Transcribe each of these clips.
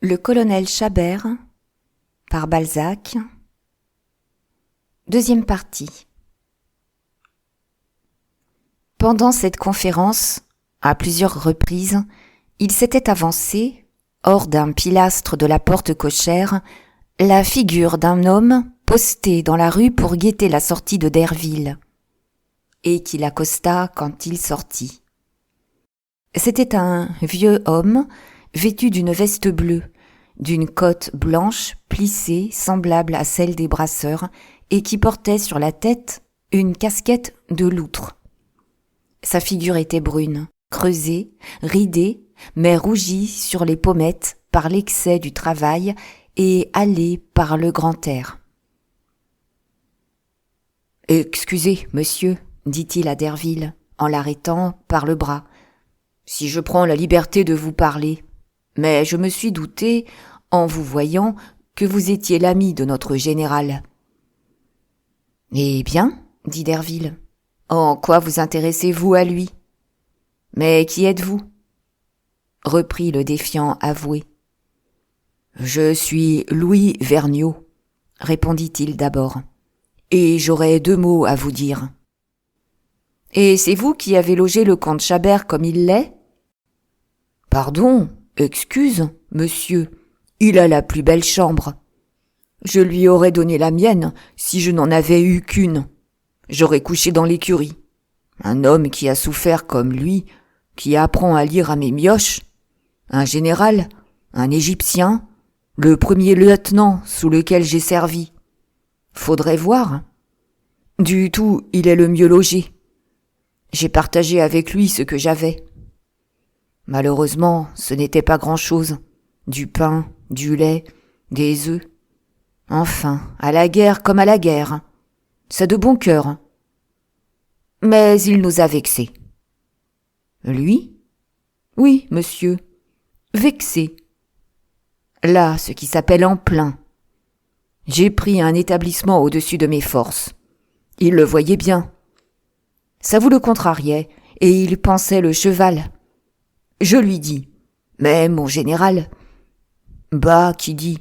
Le colonel Chabert par Balzac. Deuxième partie. Pendant cette conférence, à plusieurs reprises, il s'était avancé, hors d'un pilastre de la porte cochère, la figure d'un homme posté dans la rue pour guetter la sortie de Derville, et qui l'accosta quand il sortit. C'était un vieux homme vêtu d'une veste bleue, d'une cotte blanche plissée semblable à celle des brasseurs et qui portait sur la tête une casquette de loutre. Sa figure était brune, creusée, ridée, mais rougie sur les pommettes par l'excès du travail et hâlée par le grand air. « Excusez, monsieur, dit-il à Derville, en l'arrêtant par le bras, si je prends la liberté de vous parler. Mais je me suis douté, en vous voyant, que vous étiez l'ami de notre général. »« Eh bien, dit Derville, en quoi vous intéressez-vous à lui ? Mais qui êtes-vous ? Reprit le défiant avoué. Je suis Louis Vergniaud, répondit-il d'abord, et j'aurais 2 mots à vous dire. Et c'est vous qui avez logé le comte Chabert comme il l'est ? Pardon, excuse, monsieur, il a la plus belle chambre. Je lui aurais donné la mienne si je n'en avais eu qu'une. J'aurais couché dans l'écurie. Un homme qui a souffert comme lui, qui apprend à lire à mes mioches, un général, un Égyptien, le premier lieutenant sous lequel j'ai servi. Faudrait voir. Du tout, il est le mieux logé. J'ai partagé avec lui ce que j'avais. Malheureusement, ce n'était pas grand-chose. Du pain, du lait, des œufs. Enfin, à la guerre comme à la guerre. C'est de bon cœur. Mais il nous a vexés. Lui ? Oui, monsieur. Vexé. Là, ce qui s'appelle en plein. J'ai pris un établissement au-dessus de mes forces. Il le voyait bien. Ça vous le contrariait, et il pensait le cheval. Je lui dis, mais mon général, bah, qui dit,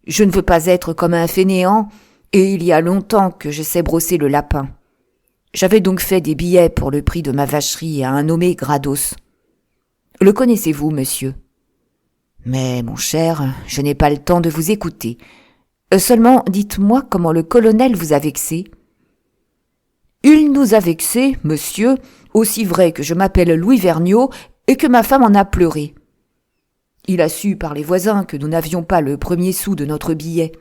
je ne veux pas être comme un fainéant, et il y a longtemps que je sais brosser le lapin. J'avais donc fait des billets pour le prix de ma vacherie à un nommé Grados. Le connaissez-vous, monsieur ? Mais, mon cher, je n'ai pas le temps de vous écouter. Seulement, dites-moi comment le colonel vous a vexé. Il nous a vexés, monsieur, aussi vrai que je m'appelle Louis Vergniaud et que ma femme en a pleuré. Il a su par les voisins que nous n'avions pas le premier sou de notre billet.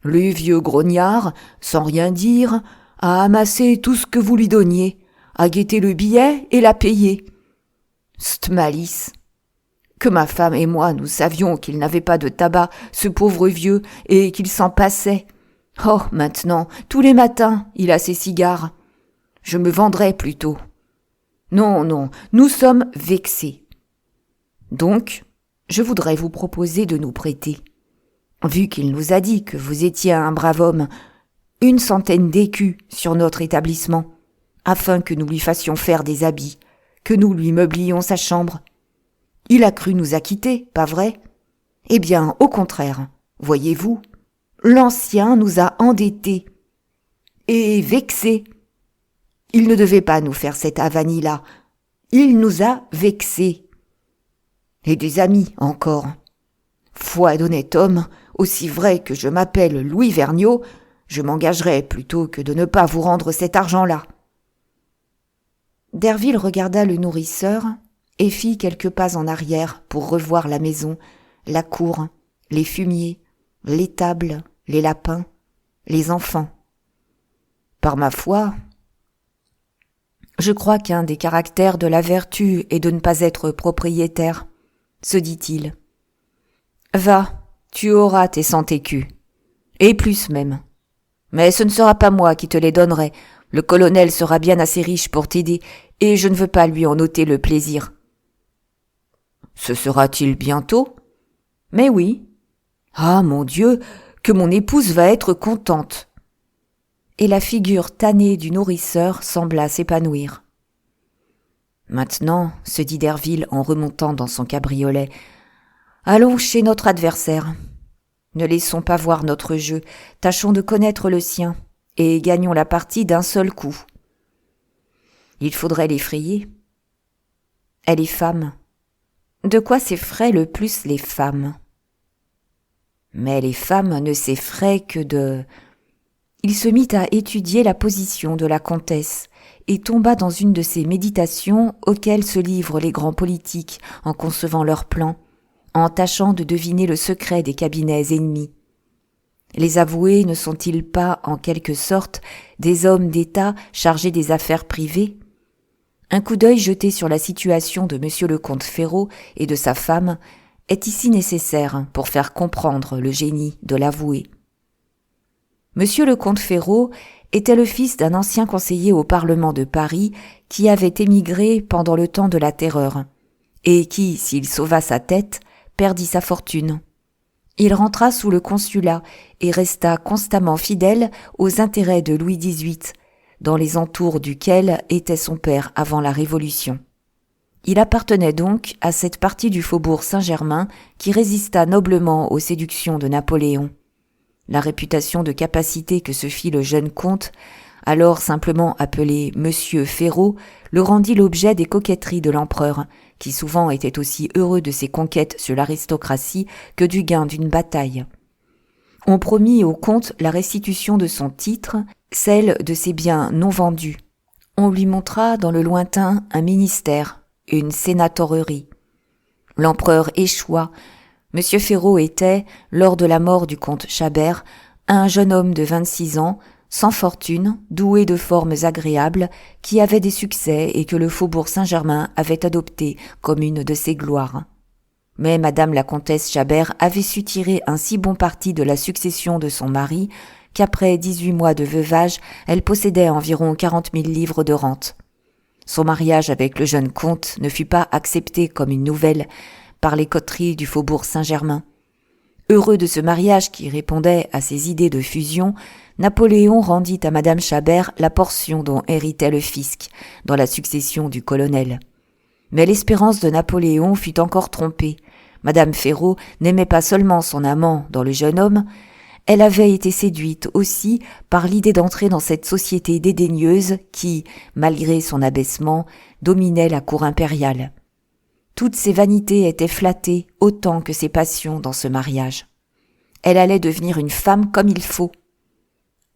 Le vieux grognard, sans rien dire, a amassé tout ce que vous lui donniez, a guetté le billet et l'a payé. C'te malice. Que ma femme et moi nous savions qu'il n'avait pas de tabac, ce pauvre vieux, et qu'il s'en passait. Oh, maintenant, tous les matins, il a ses cigares. Je me vendrais plutôt. Non, nous sommes vexés. Donc, je voudrais vous proposer de nous prêter, vu qu'il nous a dit que vous étiez un brave homme, 100 d'écus sur notre établissement, afin que nous lui fassions faire des habits, que nous lui meublions sa chambre. Il a cru nous acquitter, pas vrai ? Eh bien, au contraire, voyez-vous, l'ancien nous a endettés et vexés. Il ne devait pas nous faire cette avanie-là. Il nous a vexés. Et des amis encore. Foi d'honnête homme, aussi vrai que je m'appelle Louis Vergniaud, je m'engagerais plutôt que de ne pas vous rendre cet argent-là. Derville regarda le nourrisseur et fit quelques pas en arrière pour revoir la maison, la cour, les fumiers, l'étable, les lapins, les enfants. Par ma foi, je crois qu'un des caractères de la vertu est de ne pas être propriétaire, se dit-il. Va, tu auras tes 100 écus, et plus même. Mais ce ne sera pas moi qui te les donnerai, le colonel sera bien assez riche pour t'aider, et je ne veux pas lui en ôter le plaisir. Ce sera-t-il bientôt ? Mais oui. Ah, mon Dieu, que mon épouse va être contente. Et la figure tannée du nourrisseur sembla s'épanouir. Maintenant, se dit Derville en remontant dans son cabriolet, Allons chez notre adversaire. Ne laissons pas voir notre jeu, tâchons de connaître le sien, et gagnons la partie d'un seul coup. Il faudrait l'effrayer. Elle est femme. De quoi s'effraient le plus les femmes? Mais les femmes ne s'effraient que de... Il se mit à étudier la position de la comtesse et tomba dans une de ces méditations auxquelles se livrent les grands politiques en concevant leurs plans, en tâchant de deviner le secret des cabinets ennemis. Les avoués ne sont-ils pas, en quelque sorte, des hommes d'État chargés des affaires privées? Un coup d'œil jeté sur la situation de monsieur le comte Ferraud et de sa femme est ici nécessaire pour faire comprendre le génie de l'avoué. Monsieur le comte Ferraud était le fils d'un ancien conseiller au Parlement de Paris qui avait émigré pendant le temps de la Terreur et qui, s'il sauva sa tête, perdit sa fortune. Il rentra sous le consulat et resta constamment fidèle aux intérêts de Louis XVIII, dans les entours duquel était son père avant la Révolution. Il appartenait donc à cette partie du faubourg Saint-Germain qui résista noblement aux séductions de Napoléon. La réputation de capacité que se fit le jeune comte, alors simplement appelé Monsieur Ferraud, le rendit l'objet des coquetteries de l'empereur, qui souvent était aussi heureux de ses conquêtes sur l'aristocratie que du gain d'une bataille. On promit au comte la restitution de son titre, celle de ses biens non vendus. On lui montra dans le lointain un ministère, une sénatorerie. L'empereur échoua. Monsieur Ferraud était, lors de la mort du comte Chabert, un jeune homme de 26 ans, sans fortune, doué de formes agréables, qui avait des succès et que le faubourg Saint-Germain avait adopté comme une de ses gloires. Mais madame la comtesse Chabert avait su tirer un si bon parti de la succession de son mari qu'après 18 mois de veuvage, elle possédait environ 40 000 livres de rente. Son mariage avec le jeune comte ne fut pas accepté comme une nouvelle par les coteries du faubourg Saint-Germain. Heureux de ce mariage qui répondait à ses idées de fusion, Napoléon rendit à madame Chabert la portion dont héritait le fisc dans la succession du colonel. Mais l'espérance de Napoléon fut encore trompée. Madame Ferraud n'aimait pas seulement son amant dans le jeune homme, elle avait été séduite aussi par l'idée d'entrer dans cette société dédaigneuse qui, malgré son abaissement, dominait la cour impériale. Toutes ses vanités étaient flattées autant que ses passions dans ce mariage. Elle allait devenir une femme comme il faut.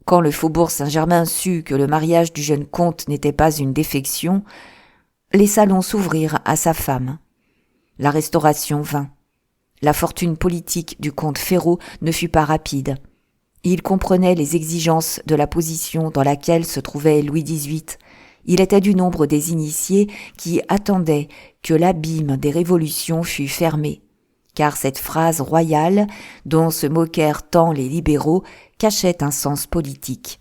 Quand le faubourg Saint-Germain sut que le mariage du jeune comte n'était pas une défection, les salons s'ouvrirent à sa femme. La Restauration vint. La fortune politique du comte Ferraud ne fut pas rapide. Il comprenait les exigences de la position dans laquelle se trouvait Louis XVIII. Il était du nombre des initiés qui attendaient que l'abîme des révolutions fût fermé, car cette phrase royale, dont se moquèrent tant les libéraux, cachait un sens politique.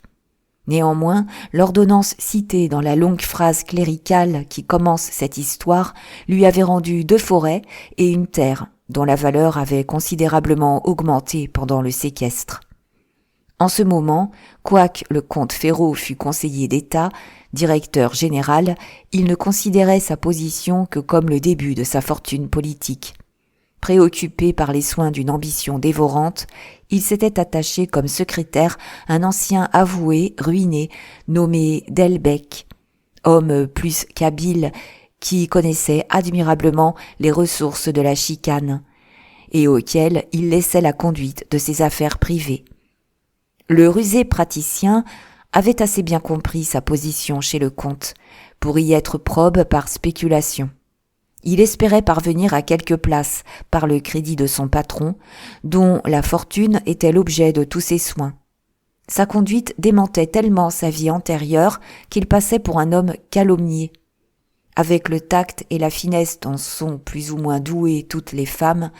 Néanmoins, l'ordonnance citée dans la longue phrase cléricale qui commence cette histoire lui avait rendu 2 forêts et une terre, dont la valeur avait considérablement augmenté pendant le séquestre. En ce moment, quoique le comte Ferraud fût conseiller d'État, directeur général, il ne considérait sa position que comme le début de sa fortune politique. Préoccupé par les soins d'une ambition dévorante, il s'était attaché comme secrétaire un ancien avoué ruiné nommé Delbecq, homme plus qu'habile qui connaissait admirablement les ressources de la chicane et auquel il laissait la conduite de ses affaires privées. Le rusé praticien avait assez bien compris sa position chez le comte pour y être probe par spéculation. Il espérait parvenir à quelque place par le crédit de son patron, dont la fortune était l'objet de tous ses soins. Sa conduite démentait tellement sa vie antérieure qu'il passait pour un homme calomnié. Avec le tact et la finesse dont sont plus ou moins douées toutes les femmes,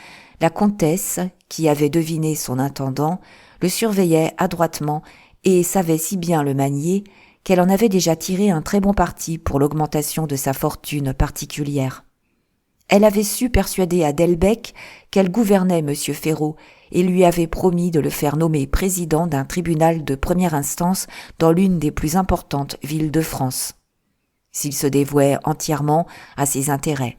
la comtesse, qui avait deviné son intendant, le surveillait adroitement et savait si bien le manier qu'elle en avait déjà tiré un très bon parti pour l'augmentation de sa fortune particulière. Elle avait su persuader à Delbecq qu'elle gouvernait M. Ferraud et lui avait promis de le faire nommer président d'un tribunal de première instance dans l'une des plus importantes villes de France, s'il se dévouait entièrement à ses intérêts.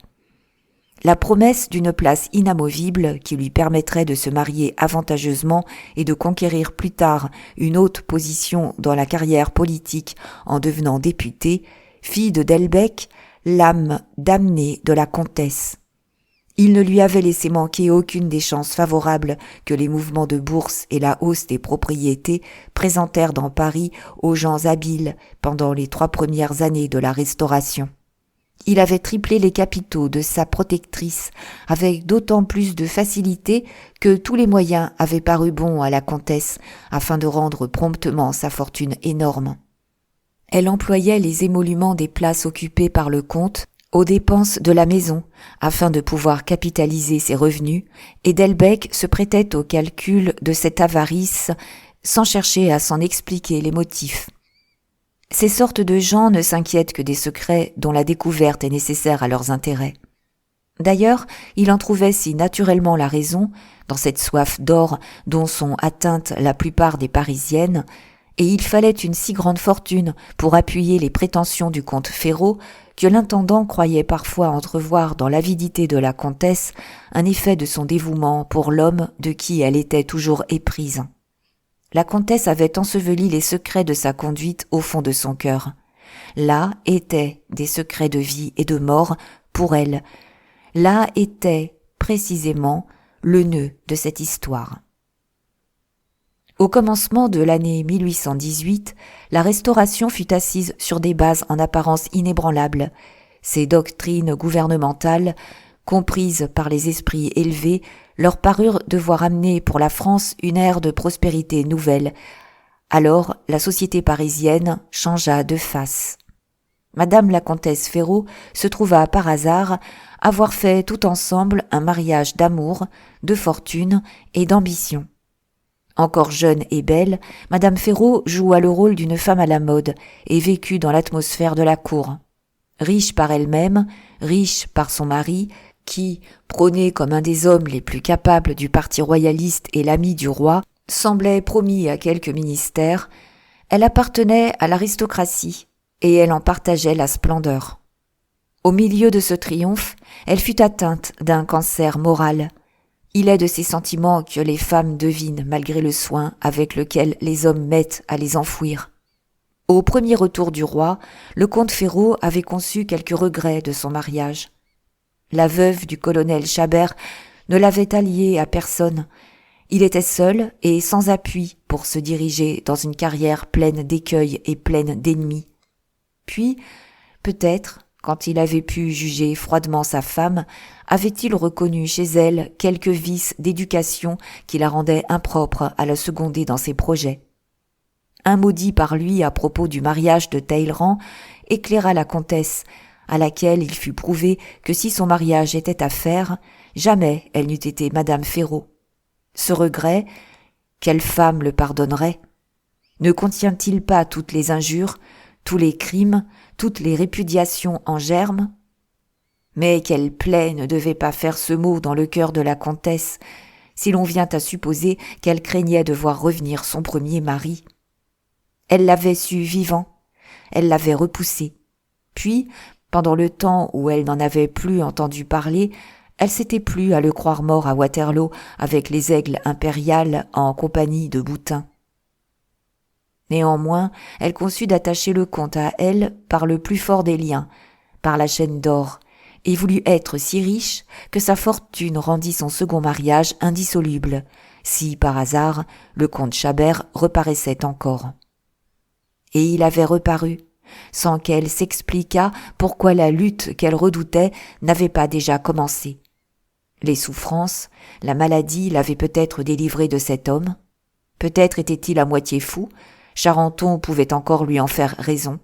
La promesse d'une place inamovible qui lui permettrait de se marier avantageusement et de conquérir plus tard une haute position dans la carrière politique en devenant député fit de Delbecq l'âme damnée de la comtesse. Il ne lui avait laissé manquer aucune des chances favorables que les mouvements de bourse et la hausse des propriétés présentèrent dans Paris aux gens habiles pendant les 3 premières années de la Restauration. Il avait triplé les capitaux de sa protectrice avec d'autant plus de facilité que tous les moyens avaient paru bons à la comtesse afin de rendre promptement sa fortune énorme. Elle employait les émoluments des places occupées par le comte aux dépenses de la maison afin de pouvoir capitaliser ses revenus, et Delbecq se prêtait au calcul de cette avarice sans chercher à s'en expliquer les motifs. Ces sortes de gens ne s'inquiètent que des secrets dont la découverte est nécessaire à leurs intérêts. D'ailleurs, il en trouvait si naturellement la raison, dans cette soif d'or dont sont atteintes la plupart des Parisiennes, et il fallait une si grande fortune pour appuyer les prétentions du comte Ferraud que l'intendant croyait parfois entrevoir dans l'avidité de la comtesse un effet de son dévouement pour l'homme de qui elle était toujours éprise. La comtesse avait enseveli les secrets de sa conduite au fond de son cœur. Là étaient des secrets de vie et de mort pour elle. Là était, précisément, le nœud de cette histoire. Au commencement de l'année 1818, la Restauration fut assise sur des bases en apparence inébranlables. Ces doctrines gouvernementales, comprises par les esprits élevés, leur parurent devoir amener pour la France une ère de prospérité nouvelle. Alors, la société parisienne changea de face. Madame la comtesse Ferraud se trouva par hasard avoir fait tout ensemble un mariage d'amour, de fortune et d'ambition. Encore jeune et belle, Madame Ferraud joua le rôle d'une femme à la mode et vécut dans l'atmosphère de la cour. Riche par elle-même, riche par son mari, qui, prôné comme un des hommes les plus capables du parti royaliste et l'ami du roi, semblait promis à quelques ministères, elle appartenait à l'aristocratie et elle en partageait la splendeur. Au milieu de ce triomphe, elle fut atteinte d'un cancer moral. Il est de ces sentiments que les femmes devinent malgré le soin avec lequel les hommes mettent à les enfouir. Au premier retour du roi, le comte Ferraud avait conçu quelques regrets de son mariage. La veuve du colonel Chabert ne l'avait allié à personne. Il était seul et sans appui pour se diriger dans une carrière pleine d'écueils et pleine d'ennemis. Puis, peut-être, quand il avait pu juger froidement sa femme, avait-il reconnu chez elle quelques vices d'éducation qui la rendaient impropre à la seconder dans ses projets. Un mot dit par lui à propos du mariage de Talleyrand éclaira la comtesse, à laquelle il fut prouvé que si son mariage était à faire, jamais elle n'eût été Madame Ferraud. Ce regret, quelle femme le pardonnerait? Ne contient-il pas toutes les injures, tous les crimes, toutes les répudiations en germe? Mais quelle plaie ne devait pas faire ce mot dans le cœur de la comtesse, si l'on vient à supposer qu'elle craignait de voir revenir son premier mari. Elle l'avait su vivant, elle l'avait repoussé. Puis, pendant le temps où elle n'en avait plus entendu parler, elle s'était plu à le croire mort à Waterloo avec les aigles impériales en compagnie de Boutin. Néanmoins, elle conçut d'attacher le comte à elle par le plus fort des liens, par la chaîne d'or, et voulut être si riche que sa fortune rendit son second mariage indissoluble, si par hasard le comte Chabert reparaissait encore. Et il avait reparu, sans qu'elle s'expliquât pourquoi la lutte qu'elle redoutait n'avait pas déjà commencé. Les souffrances, la maladie l'avaient peut-être délivré de cet homme. Peut-être était-il à moitié fou, Charenton pouvait encore lui en faire raison.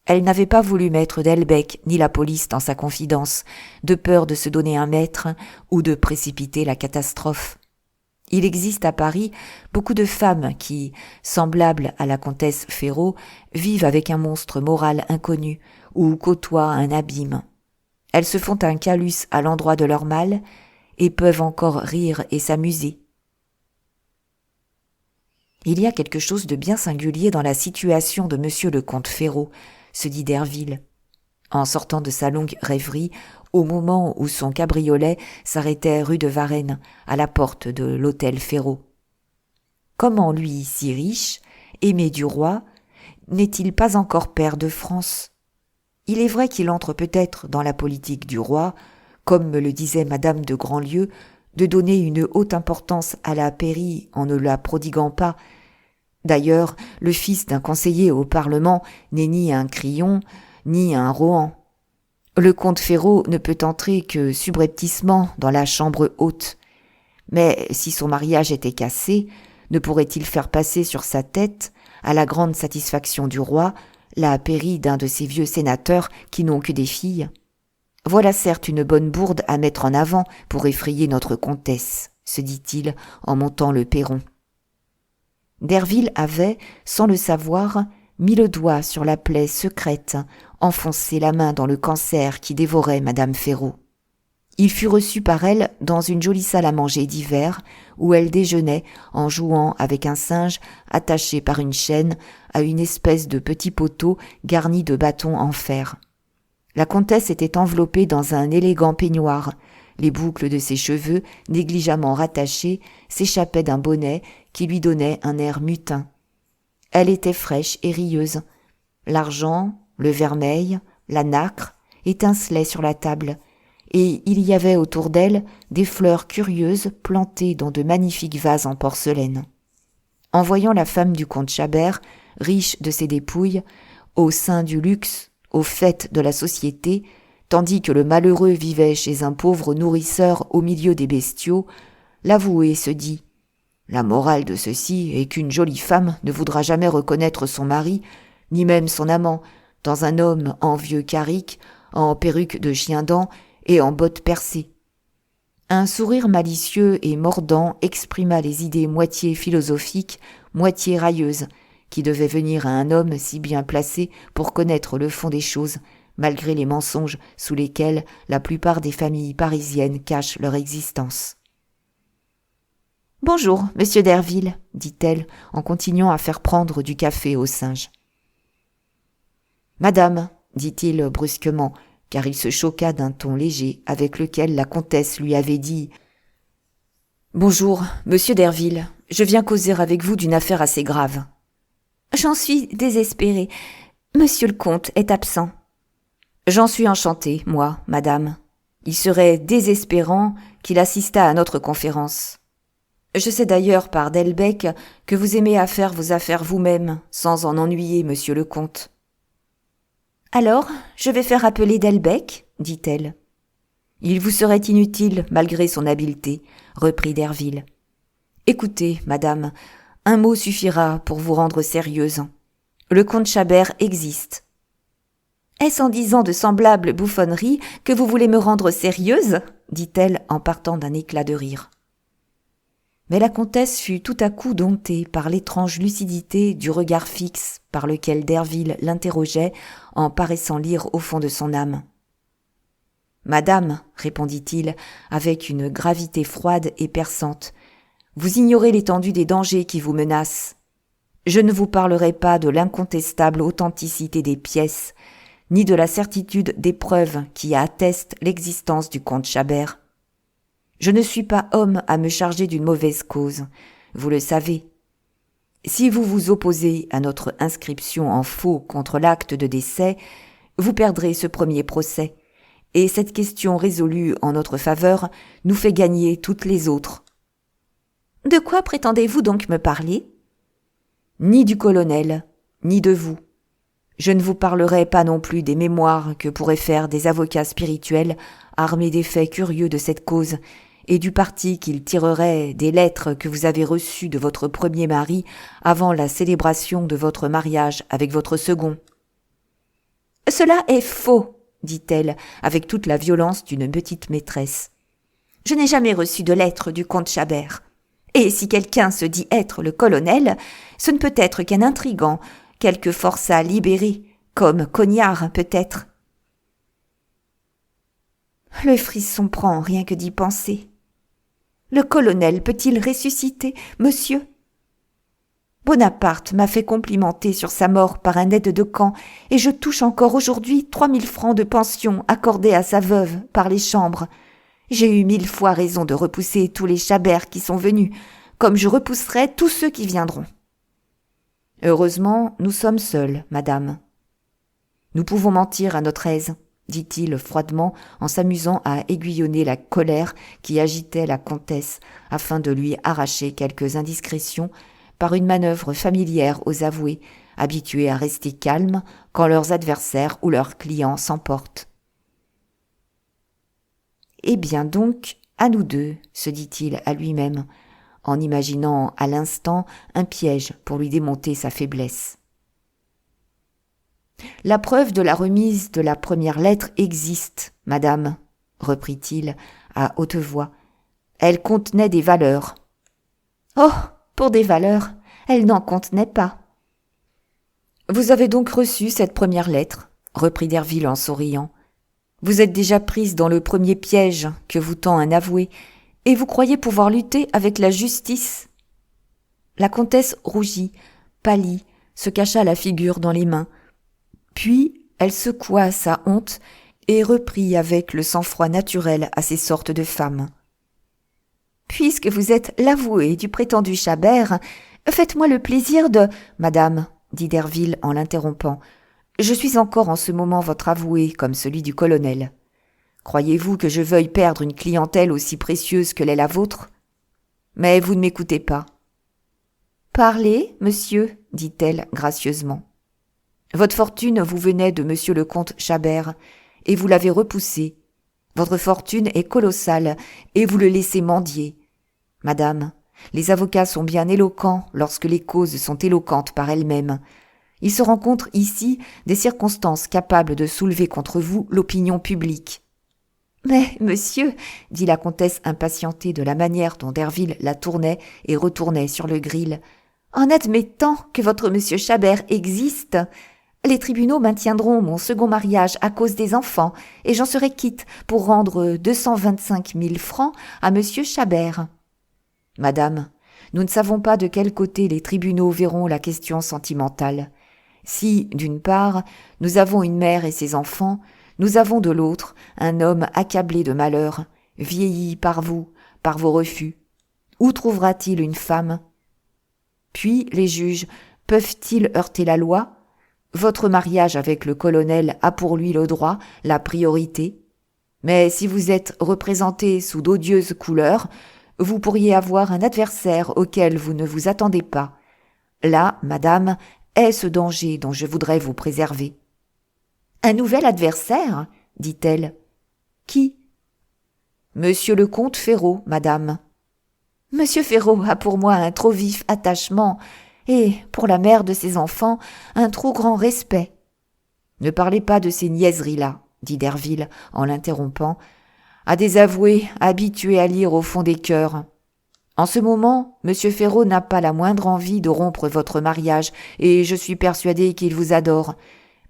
Elle n'avait pas voulu mettre Delbecq ni la police dans sa confidence, de peur de se donner un maître ou de précipiter la catastrophe. Il existe à Paris beaucoup de femmes qui, semblables à la comtesse Ferraud, vivent avec un monstre moral inconnu ou côtoient un abîme. Elles se font un calus à l'endroit de leur mal et peuvent encore rire et s'amuser. Il y a quelque chose de bien singulier dans la situation de monsieur le comte Ferraud, se dit Derville. en sortant de sa longue rêverie au moment où son cabriolet s'arrêtait rue de Varennes, à la porte de l'hôtel Ferraud. Comment lui, si riche, aimé du roi, n'est-il pas encore pair de France ? Il est vrai qu'il entre peut-être dans la politique du roi, comme me le disait madame de Grandlieu, de donner une haute importance à la pairie en ne la prodiguant pas. D'ailleurs, le fils d'un conseiller au Parlement n'est ni un Crillon, ni un Rohan. Le comte Ferraud ne peut entrer que subrepticement dans la chambre haute. Mais si son mariage était cassé, ne pourrait-il faire passer sur sa tête, à la grande satisfaction du roi, la pairie d'un de ces vieux sénateurs qui n'ont que des filles ? Voilà certes une bonne bourde à mettre en avant pour effrayer notre comtesse, se dit-il en montant le perron. Derville avait, sans le savoir, mis le doigt sur la plaie secrète, enfoncé la main dans le cancer qui dévorait madame Ferraud. Il fut reçu par elle dans une jolie salle à manger d'hiver, où elle déjeunait en jouant avec un singe attaché par une chaîne à une espèce de petit poteau garni de bâtons en fer. La comtesse était enveloppée dans un élégant peignoir. Les boucles de ses cheveux, négligemment rattachés, s'échappaient d'un bonnet qui lui donnait un air mutin. Elle était fraîche et rieuse. L'argent, le vermeil, la nacre étincelaient sur la table, et il y avait autour d'elle des fleurs curieuses plantées dans de magnifiques vases en porcelaine. En voyant la femme du comte Chabert, riche de ses dépouilles, au sein du luxe, au fait de la société, tandis que le malheureux vivait chez un pauvre nourrisseur au milieu des bestiaux, l'avoué se dit « La morale de ceci est qu'une jolie femme ne voudra jamais reconnaître son mari, ni même son amant, dans un homme en vieux carrick, en perruque de chien-dent et en bottes percées. » Un sourire malicieux et mordant exprima les idées moitié philosophiques, moitié railleuses, qui devaient venir à un homme si bien placé pour connaître le fond des choses, malgré les mensonges sous lesquels la plupart des familles parisiennes cachent leur existence. « Bonjour, monsieur Derville, dit-elle, en continuant à faire prendre du café au singe. « Madame, dit-il brusquement, car il se choqua d'un ton léger avec lequel la comtesse lui avait dit « Bonjour, monsieur Derville, je viens causer avec vous d'une affaire assez grave. »« J'en suis désespérée. Monsieur le comte est absent. »« J'en suis enchantée, moi, madame. Il serait désespérant qu'il assistât à notre conférence. Je sais d'ailleurs par Delbecq que vous aimez à faire vos affaires vous-même, sans en ennuyer monsieur le comte. »« Alors, je vais faire appeler Delbecq, dit-elle. »« Il vous serait inutile, malgré son habileté, reprit Derville. Écoutez, madame, un mot suffira pour vous rendre sérieuse. Le comte Chabert existe. »« Est-ce en disant de semblables bouffonneries que vous voulez me rendre sérieuse ?» dit-elle en partant d'un éclat de rire. Mais la comtesse fut tout à coup domptée par l'étrange lucidité du regard fixe par lequel Derville l'interrogeait en paraissant lire au fond de son âme. « Madame, répondit-il avec une gravité froide et perçante, vous ignorez l'étendue des dangers qui vous menacent. Je ne vous parlerai pas de l'incontestable authenticité des pièces, ni de la certitude des preuves qui attestent l'existence du comte Chabert. Je ne suis pas homme à me charger d'une mauvaise cause, vous le savez. Si vous vous opposez à notre inscription en faux contre l'acte de décès, vous perdrez ce premier procès, et cette question résolue en notre faveur nous fait gagner toutes les autres. »« De quoi prétendez-vous donc me parler ? » ?»« Ni du colonel, ni de vous. Je ne vous parlerai pas non plus des mémoires que pourraient faire des avocats spirituels armés des faits curieux de cette cause et du parti qu'ils tireraient des lettres que vous avez reçues de votre premier mari avant la célébration de votre mariage avec votre second. »« Cela est faux, dit-elle avec toute la violence d'une petite maîtresse. Je n'ai jamais reçu de lettre du comte Chabert. Et si quelqu'un se dit être le colonel, ce ne peut être qu'un intrigant, quelque forçat libéré, comme Cognard peut-être. Le frisson prend rien que d'y penser. Le colonel peut-il ressusciter, monsieur ? Bonaparte m'a fait complimenter sur sa mort par un aide de camp, et je touche encore aujourd'hui 3000 francs de pension accordés à sa veuve par les chambres. J'ai eu 1000 fois raison de repousser tous les Chabert qui sont venus, comme je repousserai tous ceux qui viendront. Heureusement, nous sommes seuls, madame. Nous pouvons mentir à notre aise, dit-il froidement en s'amusant à aiguillonner la colère qui agitait la comtesse afin de lui arracher quelques indiscrétions par une manœuvre familière aux avoués, habitués à rester calmes quand leurs adversaires ou leurs clients s'emportent. « Eh bien donc, à nous deux, se dit-il à lui-même, en imaginant à l'instant un piège pour lui démonter sa faiblesse. « La preuve de la remise de la première lettre existe, madame, reprit-il à haute voix. Elle contenait des valeurs. Oh, pour des valeurs, elle n'en contenait pas. Vous avez donc reçu cette première lettre, reprit Derville en souriant. Vous êtes déjà prise dans le premier piège que vous tend un avoué, et vous croyez pouvoir lutter avec la justice. La comtesse rougit, pâlit, se cacha la figure dans les mains. Puis elle secoua sa honte et reprit avec le sang-froid naturel à ces sortes de femmes. « Puisque vous êtes l'avoué du prétendu Chabert, faites-moi le plaisir de... »« Madame, » dit Derville en l'interrompant, « je suis encore en ce moment votre avoué comme celui du colonel. Croyez-vous que je veuille perdre une clientèle aussi précieuse que l'est la vôtre ? Mais vous ne m'écoutez pas. »« Parlez, monsieur, » dit-elle gracieusement. « Votre fortune vous venait de monsieur le comte Chabert, et vous l'avez repoussée. Votre fortune est colossale, et vous le laissez mendier. Madame, les avocats sont bien éloquents lorsque les causes sont éloquentes par elles-mêmes. Il se rencontre ici des circonstances capables de soulever contre vous l'opinion publique. »« Mais, monsieur, » dit la comtesse impatientée de la manière dont Derville la tournait et retournait sur le gril, « en admettant que votre monsieur Chabert existe, les tribunaux maintiendront mon second mariage à cause des enfants, et j'en serai quitte pour rendre 225 000 francs à monsieur Chabert. »« Madame, nous ne savons pas de quel côté les tribunaux verront la question sentimentale. Si, d'une part, nous avons une mère et ses enfants, nous avons de l'autre un homme accablé de malheur, vieilli par vous, par vos refus. Où trouvera-t-il une femme ? Puis les juges peuvent-ils heurter la loi ? Votre mariage avec le colonel a pour lui le droit, la priorité. Mais si vous êtes représenté sous d'odieuses couleurs, vous pourriez avoir un adversaire auquel vous ne vous attendez pas. Là, madame, est ce danger dont je voudrais vous préserver. »« Un nouvel adversaire ?» dit-elle. « Qui ? » ?»« Monsieur le comte Ferraud, madame. »« Monsieur Ferraud a pour moi un trop vif attachement, et, pour la mère de ses enfants, un trop grand respect. »« Ne parlez pas de ces niaiseries-là, » dit Derville en l'interrompant, « à des avoués habitués à lire au fond des cœurs. En ce moment, monsieur Ferraud n'a pas la moindre envie de rompre votre mariage, et je suis persuadé qu'il vous adore.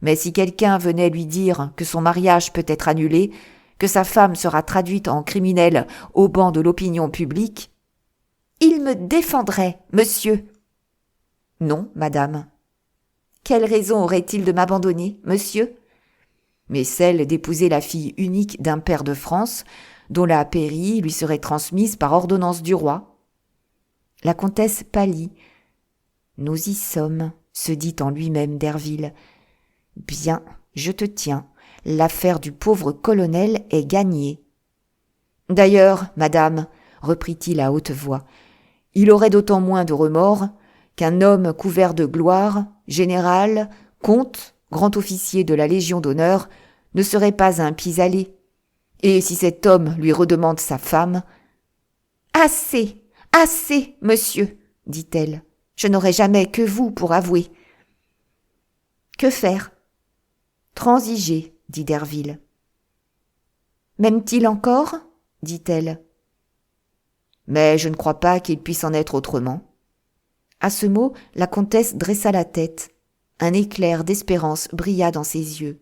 Mais si quelqu'un venait lui dire que son mariage peut être annulé, que sa femme sera traduite en criminelle au banc de l'opinion publique, « Il me défendrait, monsieur. »« Non, madame. »« Quelle raison aurait-il de m'abandonner, monsieur ? » ?»« Mais celle d'épouser la fille unique d'un pair de France, dont la pairie lui serait transmise par ordonnance du roi. » La comtesse pâlit. « Nous y sommes, » se dit en lui-même Derville. « Bien, je te tiens. L'affaire du pauvre colonel est gagnée. »« D'ailleurs, madame, » reprit-il à haute voix, « il aurait d'autant moins de remords qu'un homme couvert de gloire, général, comte, grand officier de la Légion d'honneur, ne serait pas un pis-aller. Et si cet homme lui redemande sa femme... »« Assez, assez, monsieur, dit-elle. Je n'aurai jamais que vous pour avouer. »« Que faire ? » ?»« Transiger, dit Derville. »« M'aime-t-il encore ? » dit-elle. « Mais je ne crois pas qu'il puisse en être autrement. » À ce mot, la comtesse dressa la tête. Un éclair d'espérance brilla dans ses yeux.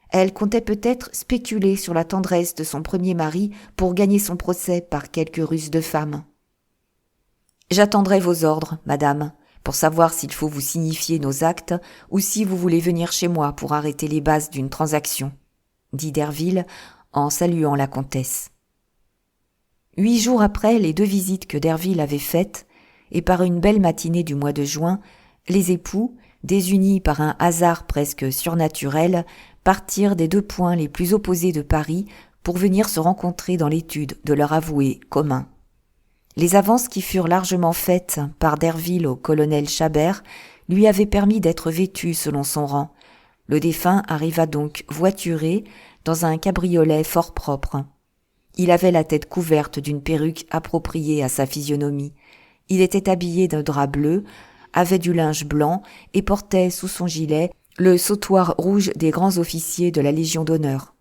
Elle comptait peut-être spéculer sur la tendresse de son premier mari pour gagner son procès par quelque ruse de femme. « J'attendrai vos ordres, madame, pour savoir s'il faut vous signifier nos actes ou si vous voulez venir chez moi pour arrêter les bases d'une transaction, dit Derville en saluant la comtesse. 8 jours après les 2 visites que Derville avait faites, et par une belle matinée du mois de juin, les époux, désunis par un hasard presque surnaturel, partirent des 2 points les plus opposés de Paris pour venir se rencontrer dans l'étude de leur avoué commun. Les avances qui furent largement faites par Derville au colonel Chabert lui avaient permis d'être vêtu selon son rang. Le défunt arriva donc voituré dans un cabriolet fort propre. Il avait la tête couverte d'une perruque appropriée à sa physionomie. Il était habillé d'un drap bleu, avait du linge blanc et portait sous son gilet le sautoir rouge des grands officiers de la Légion d'honneur.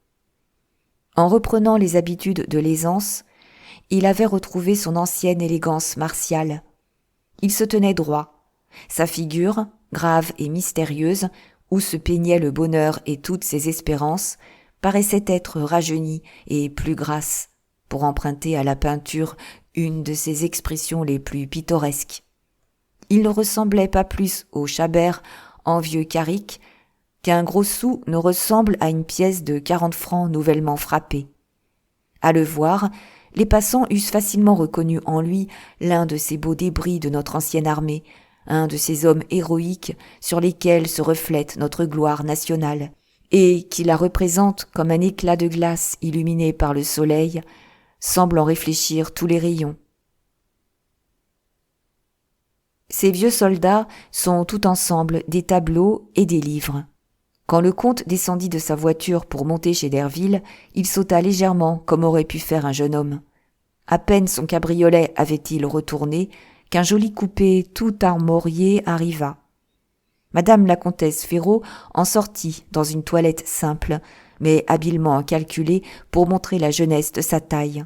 En reprenant les habitudes de l'aisance, il avait retrouvé son ancienne élégance martiale. Il se tenait droit. Sa figure, grave et mystérieuse, où se peignaient le bonheur et toutes ses espérances, paraissait être rajeunie et plus grasse, pour emprunter à la peinture une de ses expressions les plus pittoresques. Il ne ressemblait pas plus au Chabert en vieux carrick qu'un gros sou ne ressemble à une pièce de 40 francs nouvellement frappée. À le voir, les passants eussent facilement reconnu en lui l'un de ces beaux débris de notre ancienne armée, un de ces hommes héroïques sur lesquels se reflète notre gloire nationale, et qui la représente comme un éclat de glace illuminé par le soleil, semblant réfléchir tous les rayons. Ces vieux soldats sont tout ensemble des tableaux et des livres. Quand le comte descendit de sa voiture pour monter chez Derville, il sauta légèrement comme aurait pu faire un jeune homme. À peine son cabriolet avait-il retourné qu'un joli coupé tout armorié arriva. Madame la comtesse Ferraud en sortit dans une toilette simple, mais habilement calculée pour montrer la jeunesse de sa taille.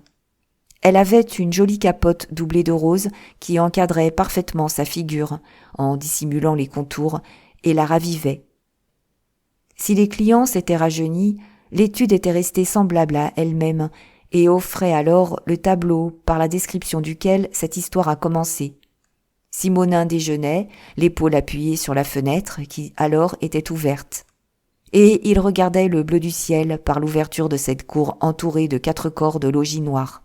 Elle avait une jolie capote doublée de rose qui encadrait parfaitement sa figure, en dissimulant les contours, et la ravivait. Si les clients s'étaient rajeunis, l'étude était restée semblable à elle-même, et offrait alors le tableau par la description duquel cette histoire a commencé. Simonin déjeunait, l'épaule appuyée sur la fenêtre qui alors était ouverte. Et il regardait le bleu du ciel par l'ouverture de cette cour entourée de 4 corps de logis noirs.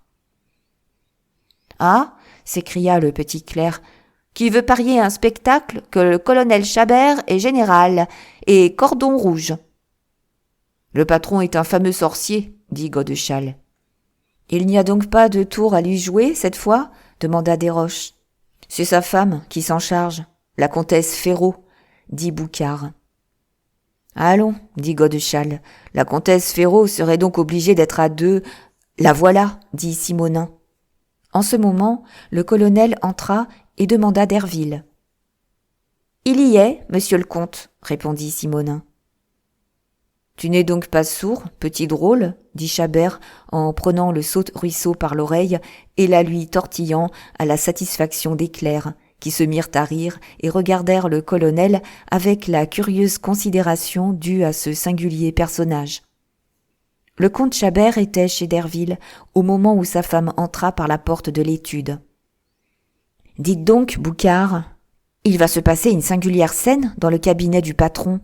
« Ah !» s'écria le petit clerc, « qui veut parier un spectacle que le colonel Chabert est général et cordon rouge. »« Le patron est un fameux sorcier, » dit Godeschal. « Il n'y a donc pas de tour à lui jouer cette fois ?» demanda Desroches. « C'est sa femme qui s'en charge, la comtesse Ferraud, » dit Boucard. « Allons, » dit Godeschal, « la comtesse Ferraud serait donc obligée d'être à 2. La voilà, » dit Simonin. En ce moment, le colonel entra et demanda Derville. « Il y est, monsieur le comte, » répondit Simonin. « Tu n'es donc pas sourd, petit drôle ?» dit Chabert en prenant le saute-ruisseau par l'oreille et la lui tortillant à la satisfaction des clercs, qui se mirent à rire et regardèrent le colonel avec la curieuse considération due à ce singulier personnage. Le comte Chabert était chez Derville au moment où sa femme entra par la porte de l'étude. « Dites donc, Boucard, il va se passer une singulière scène dans le cabinet du patron.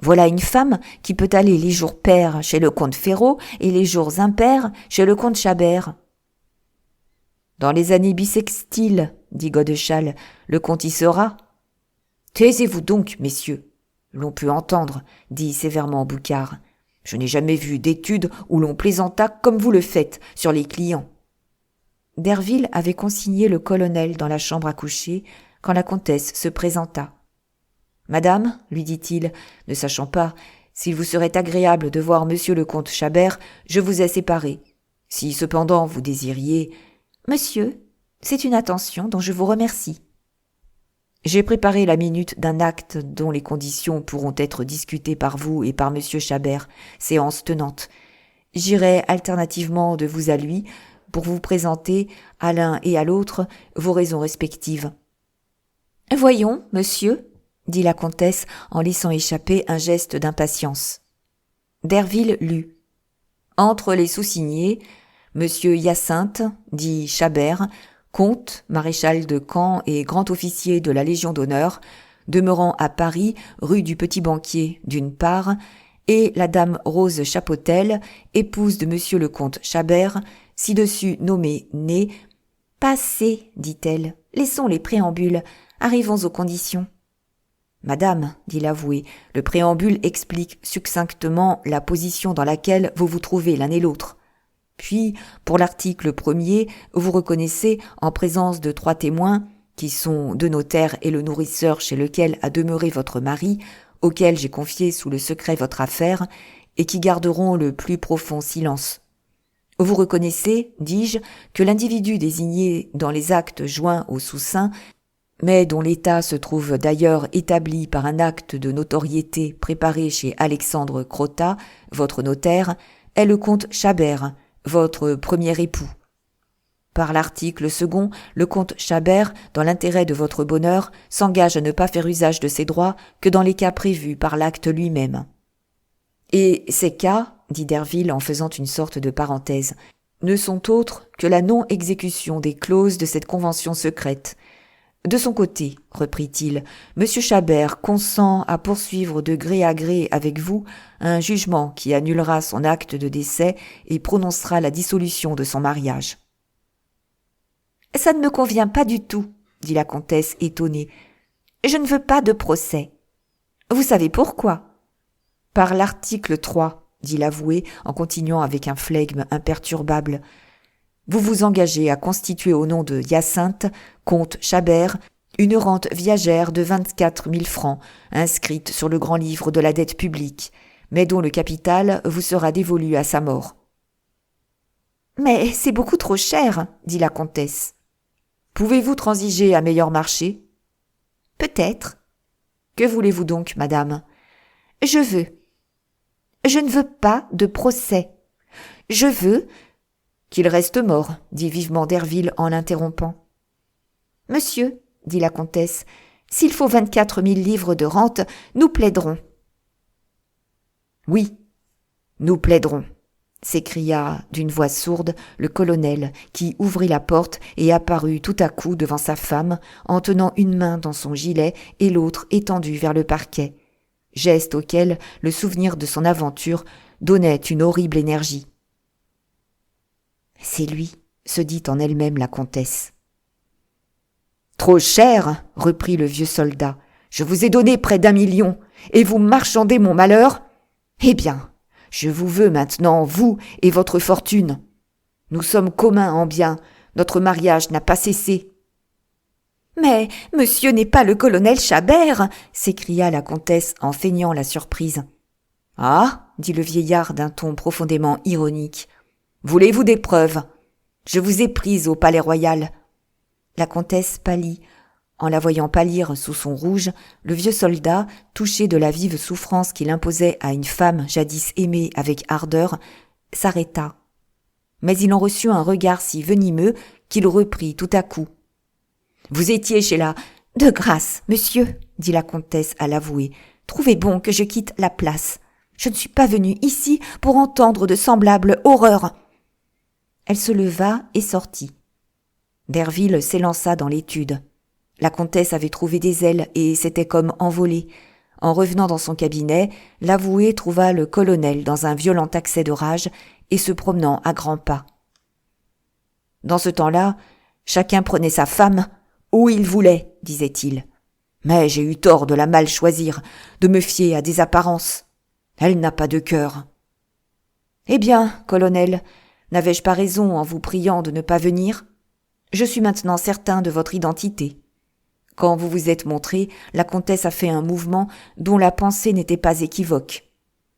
Voilà une femme qui peut aller les jours pairs chez le comte Ferraud et les jours impairs chez le comte Chabert. »« Dans les années bissextiles, dit Godeschal, le comte y sera. »« Taisez-vous donc, messieurs. L'on peut entendre, dit sévèrement Boucard. Je n'ai jamais vu d'étude où l'on plaisanta comme vous le faites sur les clients. » Derville avait consigné le colonel dans la chambre à coucher quand la comtesse se présenta. « Madame, lui dit-il, ne sachant pas s'il vous serait agréable de voir monsieur le comte Chabert, je vous ai séparé. Si cependant vous désiriez... »« Monsieur, c'est une attention dont je vous remercie. » « J'ai préparé la minute d'un acte dont les conditions pourront être discutées par vous et par monsieur Chabert, séance tenante. J'irai alternativement de vous à lui pour vous présenter à l'un et à l'autre vos raisons respectives. »« Voyons, monsieur, » dit la comtesse en laissant échapper un geste d'impatience. Derville lut. Entre les sous-signés, monsieur Hyacinthe, dit Chabert, comte, maréchal de camp et grand officier de la Légion d'honneur, demeurant à Paris, rue du Petit-Banquier, d'une part, et la dame Rose Chapotel, épouse de monsieur le comte Chabert, ci-dessus nommée Née. « Passez, dit-elle, laissons les préambules, arrivons aux conditions. » Madame, dit l'avoué, le préambule explique succinctement la position dans laquelle vous vous trouvez l'un et l'autre. Puis, pour l'article 1er, vous reconnaissez, en présence de 3 témoins, qui sont 2 notaires et le nourrisseur chez lequel a demeuré votre mari, auquel j'ai confié sous le secret votre affaire, et qui garderont le plus profond silence. Vous reconnaissez, dis-je, que l'individu désigné dans les actes joints au soussaint, mais dont l'état se trouve d'ailleurs établi par un acte de notoriété préparé chez Alexandre Crottat, votre notaire, est le comte Chabert, votre premier époux. Par l'article 2, le comte Chabert, dans l'intérêt de votre bonheur, s'engage à ne pas faire usage de ses droits que dans les cas prévus par l'acte lui-même. Et ces cas, dit Derville en faisant une sorte de parenthèse, ne sont autres que la non-exécution des clauses de cette convention secrète. De son côté, reprit-il, M. Chabert consent à poursuivre de gré à gré avec vous un jugement qui annulera son acte de décès et prononcera la dissolution de son mariage. « Ça ne me convient pas du tout, dit la comtesse étonnée. Je ne veux pas de procès. Vous savez pourquoi ? Par l'article 3, dit l'avoué en continuant avec un flegme imperturbable. Vous vous engagez à constituer au nom de Hyacinthe, comte Chabert, une rente viagère de 24 000 francs, inscrite sur le grand livre de la dette publique, mais dont le capital vous sera dévolu à sa mort. « Mais c'est beaucoup trop cher, dit la comtesse. Pouvez-vous transiger à meilleur marché ? Peut-être. Que voulez-vous donc, madame ? Je veux. Je ne veux pas de procès. Je veux... Qu'il reste mort, dit vivement Derville en l'interrompant. Monsieur, dit la comtesse, s'il faut 24 000 livres de rente, nous plaiderons. Oui, nous plaiderons, s'écria d'une voix sourde le colonel, qui ouvrit la porte et apparut tout à coup devant sa femme, en tenant une main dans son gilet et l'autre étendue vers le parquet, geste auquel le souvenir de son aventure donnait une horrible énergie. C'est lui, se dit en elle-même la comtesse. Trop cher, reprit le vieux soldat. Je vous ai donné près d'1 million, et vous marchandez mon malheur ? Eh bien, je vous veux maintenant, vous et votre fortune. Nous sommes communs en biens, notre mariage n'a pas cessé. Mais monsieur n'est pas le colonel Chabert, s'écria la comtesse en feignant la surprise. Ah, dit le vieillard d'un ton profondément ironique. Voulez-vous des preuves ? Je vous ai prise au Palais-Royal. La comtesse pâlit. En la voyant pâlir sous son rouge, le vieux soldat, touché de la vive souffrance qu'il imposait à une femme jadis aimée avec ardeur, s'arrêta. Mais il en reçut un regard si venimeux qu'il reprit tout à coup. « Vous étiez chez la... »« De grâce, monsieur, dit la comtesse à l'avoué, trouvez bon que je quitte la place. Je ne suis pas venue ici pour entendre de semblables horreurs. » Elle se leva et sortit. Derville s'élança dans l'étude. La comtesse avait trouvé des ailes et s'était comme envolée. En revenant dans son cabinet, l'avoué trouva le colonel dans un violent accès de rage et se promenant à grands pas. Dans ce temps-là, chacun prenait sa femme où il voulait, disait-il. Mais j'ai eu tort de la mal choisir, de me fier à des apparences. Elle n'a pas de cœur. Eh bien, colonel, n'avais-je pas raison en vous priant de ne pas venir ? Je suis maintenant certain de votre identité. Quand vous vous êtes montré, la comtesse a fait un mouvement dont la pensée n'était pas équivoque.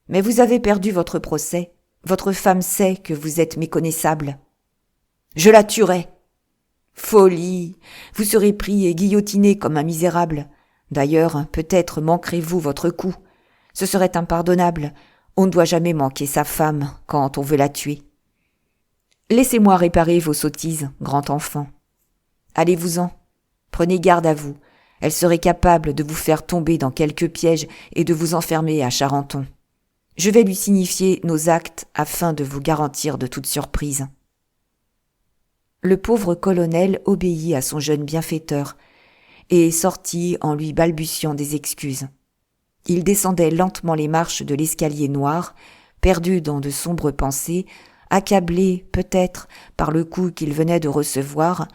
Mais vous avez perdu votre procès. Votre femme sait que vous êtes méconnaissable. Je la tuerai. Folie. Vous serez pris et guillotiné comme un misérable. D'ailleurs, peut-être manquerez-vous votre coup. Ce serait impardonnable. On ne doit jamais manquer sa femme quand on veut la tuer. Laissez-moi réparer vos sottises, grand enfant. Allez-vous-en. Prenez garde à vous. Elle serait capable de vous faire tomber dans quelque piège et de vous enfermer à Charenton. Je vais lui signifier nos actes afin de vous garantir de toute surprise. Le pauvre colonel obéit à son jeune bienfaiteur et sortit en lui balbutiant des excuses. Il descendait lentement les marches de l'escalier noir, perdu dans de sombres pensées, accablé peut-être par le coup qu'il venait de recevoir,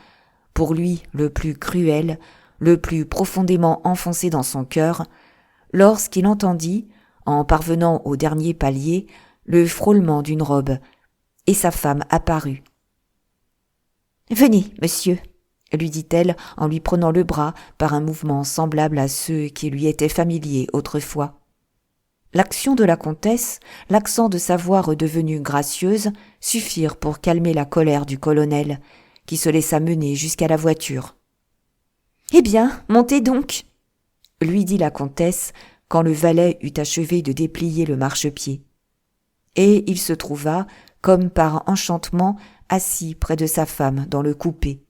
pour lui le plus cruel, le plus profondément enfoncé dans son cœur, lorsqu'il entendit, en parvenant au dernier palier, le frôlement d'une robe, et sa femme apparut. « Venez, monsieur », lui dit-elle en lui prenant le bras par un mouvement semblable à ceux qui lui étaient familiers autrefois. L'action de la comtesse, l'accent de sa voix redevenue gracieuse, suffirent pour calmer la colère du colonel, qui se laissa mener jusqu'à la voiture. « Eh bien, montez donc !» lui dit la comtesse quand le valet eut achevé de déplier le marchepied. Et il se trouva, comme par enchantement, assis près de sa femme dans le coupé.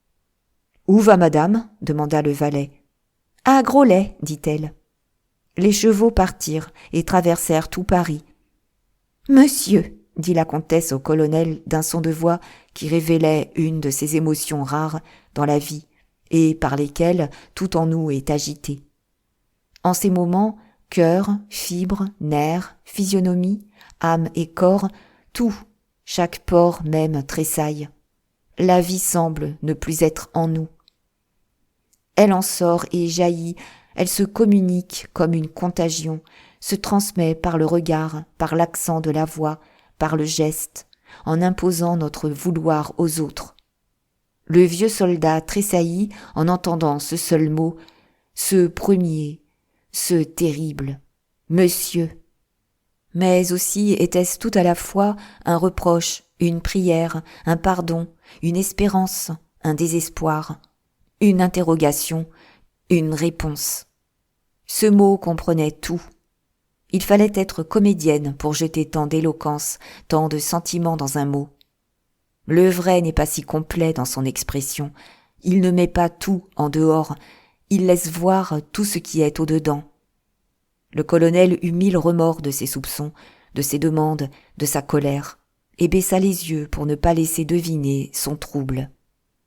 « Où va madame ?» demanda le valet. « À Groslay, dit-elle. » Les chevaux partirent et traversèrent tout Paris. « Monsieur !» dit la comtesse au colonel d'un son de voix qui révélait une de ces émotions rares dans la vie et par lesquelles tout en nous est agité. En ces moments, cœur, fibres, nerfs, physionomie, âme et corps, tout, chaque pore même tressaille. La vie semble ne plus être en nous. Elle en sort et jaillit, elle se communique comme une contagion, se transmet par le regard, par l'accent de la voix, par le geste, en imposant notre vouloir aux autres. Le vieux soldat tressaillit en entendant ce seul mot, ce premier, ce terrible « Monsieur ». Mais aussi était-ce tout à la fois un reproche, une prière, un pardon, une espérance, un désespoir, une interrogation, une réponse. Ce mot comprenait tout. Il fallait être comédienne pour jeter tant d'éloquence, tant de sentiments dans un mot. Le vrai n'est pas si complet dans son expression. Il ne met pas tout en dehors, il laisse voir tout ce qui est au-dedans. Le colonel eut 1000 remords de ses soupçons, de ses demandes, de sa colère, et baissa les yeux pour ne pas laisser deviner son trouble.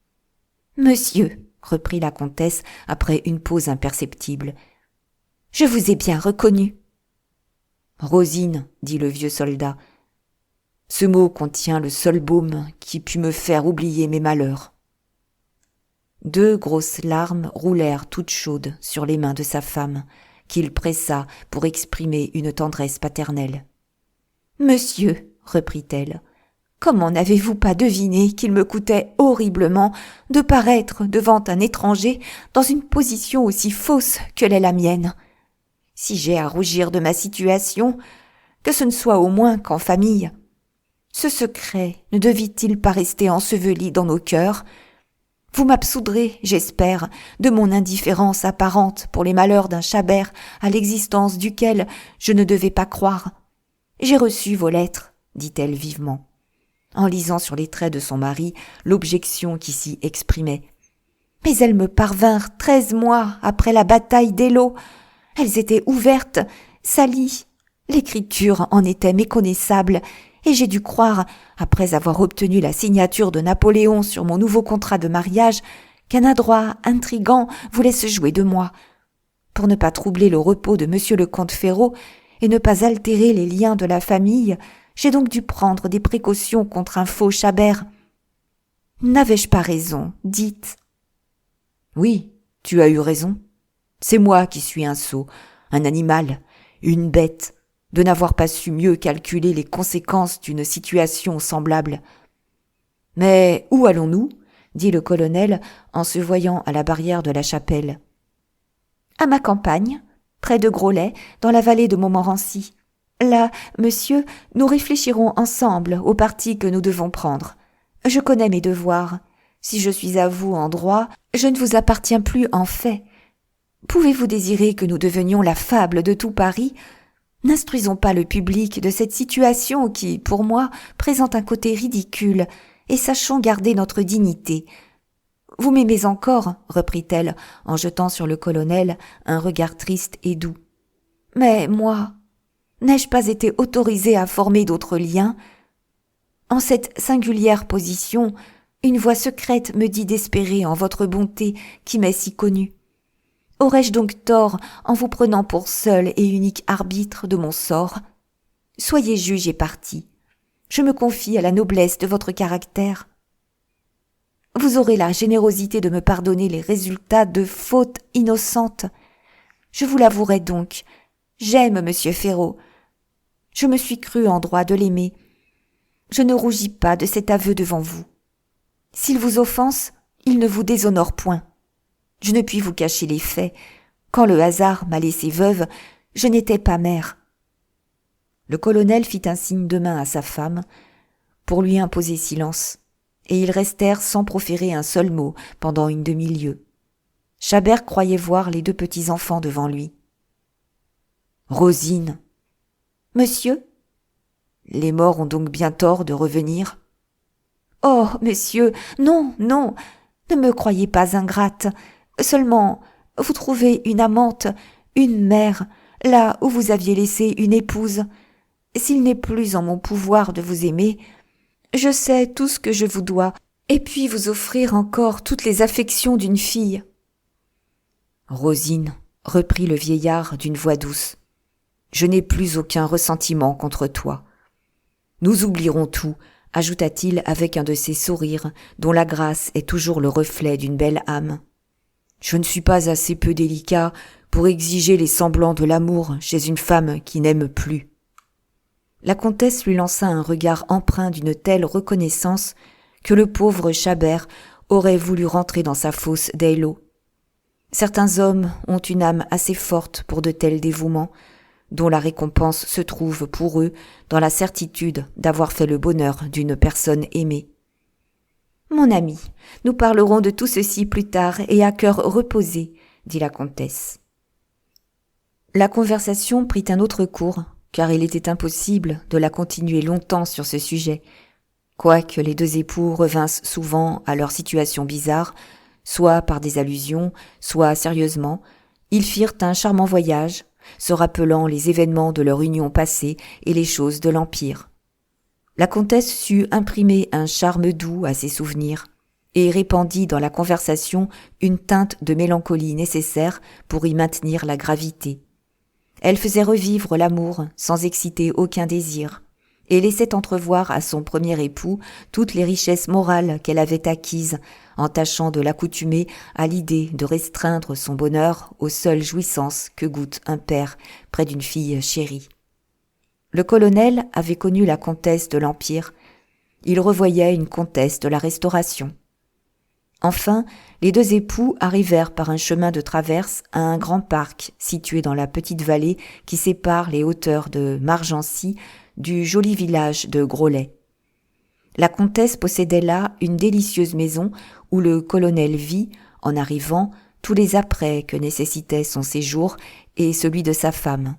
« Monsieur », reprit la comtesse après une pause imperceptible, « je vous ai bien reconnu. »« Rosine, » dit le vieux soldat, « ce mot contient le seul baume qui put me faire oublier mes malheurs. » 2 grosses larmes roulèrent toutes chaudes sur les mains de sa femme, qu'il pressa pour exprimer une tendresse paternelle. « Monsieur, » reprit-elle, « comment n'avez-vous pas deviné qu'il me coûtait horriblement de paraître devant un étranger dans une position aussi fausse que l'est la mienne ? Si j'ai à rougir de ma situation, que ce ne soit au moins qu'en famille. Ce secret ne devait-il pas rester enseveli dans nos cœurs ? Vous m'absoudrez, j'espère, de mon indifférence apparente pour les malheurs d'un Chabert à l'existence duquel je ne devais pas croire. J'ai reçu vos lettres, dit-elle vivement, en lisant sur les traits de son mari l'objection qui s'y exprimait. Mais elles me parvinrent 13 mois après la bataille d'Eylau. Elles étaient ouvertes, salies. L'écriture en était méconnaissable, et j'ai dû croire, après avoir obtenu la signature de Napoléon sur mon nouveau contrat de mariage, qu'un adroit intrigant voulait se jouer de moi. Pour ne pas troubler le repos de monsieur le comte Ferraud et ne pas altérer les liens de la famille, j'ai donc dû prendre des précautions contre un faux Chabert. N'avais-je pas raison, dites ? Oui, tu as eu raison. C'est moi qui suis un sot, un animal, une bête, de n'avoir pas su mieux calculer les conséquences d'une situation semblable. Mais où allons-nous ? dit le colonel en se voyant à la barrière de la chapelle. À ma campagne, près de Groslay, dans la vallée de Montmorency. Là, monsieur, nous réfléchirons ensemble au parti que nous devons prendre. Je connais mes devoirs. Si je suis à vous en droit, je ne vous appartiens plus en fait. Pouvez-vous désirer que nous devenions la fable de tout Paris ? N'instruisons pas le public de cette situation qui, pour moi, présente un côté ridicule, et sachons garder notre dignité. Vous m'aimez encore, reprit-elle, en jetant sur le colonel un regard triste et doux. Mais moi, n'ai-je pas été autorisée à former d'autres liens ? En cette singulière position, Une voix secrète me dit d'espérer en votre bonté qui m'est si connue. Aurais-je donc tort en vous prenant pour seul et unique arbitre de mon sort? Soyez juge et partie. Je me confie à la noblesse de votre caractère. Vous aurez la générosité de me pardonner les résultats de fautes innocentes. Je vous l'avouerai donc, j'aime monsieur Ferraud. Je me suis cru en droit de l'aimer. Je ne rougis pas de cet aveu devant vous. S'il vous offense, il ne vous déshonore point. Je ne puis vous cacher les faits. Quand le hasard m'a laissée veuve, je n'étais pas mère. Le colonel fit un signe de main à sa femme pour lui imposer silence, et ils restèrent sans proférer un seul mot pendant une demi-lieue. Chabert croyait voir les deux petits-enfants devant lui. « Rosine !»« Monsieur ?» ?»« Les morts ont donc bien tort de revenir ?»« Oh, monsieur, non, non, ne me croyez pas ingrate. Seulement, vous trouvez une amante, une mère, là où vous aviez laissé une épouse. S'il n'est plus en mon pouvoir de vous aimer, je sais tout ce que je vous dois, et puis vous offrir encore toutes les affections d'une fille. » Rosine, reprit le vieillard d'une voix douce, je n'ai plus aucun ressentiment contre toi. Nous oublierons tout, ajouta-t-il avec un de ces sourires dont la grâce est toujours le reflet d'une belle âme. Je ne suis pas assez peu délicat pour exiger les semblants de l'amour chez une femme qui n'aime plus. La comtesse lui lança un regard empreint d'une telle reconnaissance que le pauvre Chabert aurait voulu rentrer dans sa fosse d'Eylau. Certains hommes ont une âme assez forte pour de tels dévouements, dont la récompense se trouve pour eux dans la certitude d'avoir fait le bonheur d'une personne aimée. « Mon ami, nous parlerons de tout ceci plus tard et à cœur reposé, » dit la comtesse. La conversation prit un autre cours, car il était impossible de la continuer longtemps sur ce sujet. Quoique les deux époux revinssent souvent à leur situation bizarre, soit par des allusions, soit sérieusement, ils firent un charmant voyage, se rappelant les événements de leur union passée et les choses de l'Empire. La comtesse sut imprimer un charme doux à ses souvenirs et répandit dans la conversation une teinte de mélancolie nécessaire pour y maintenir la gravité. Elle faisait revivre l'amour sans exciter aucun désir et laissait entrevoir à son premier époux toutes les richesses morales qu'elle avait acquises en tâchant de l'accoutumer à l'idée de restreindre son bonheur aux seules jouissances que goûte un père près d'une fille chérie. Le colonel avait connu la comtesse de l'Empire. Il revoyait une comtesse de la Restauration. Enfin, les deux époux arrivèrent par un chemin de traverse à un grand parc situé dans la petite vallée qui sépare les hauteurs de Margency du joli village de Groslay. La comtesse possédait là une délicieuse maison où le colonel vit, en arrivant, tous les apprêts que nécessitait son séjour et celui de sa femme.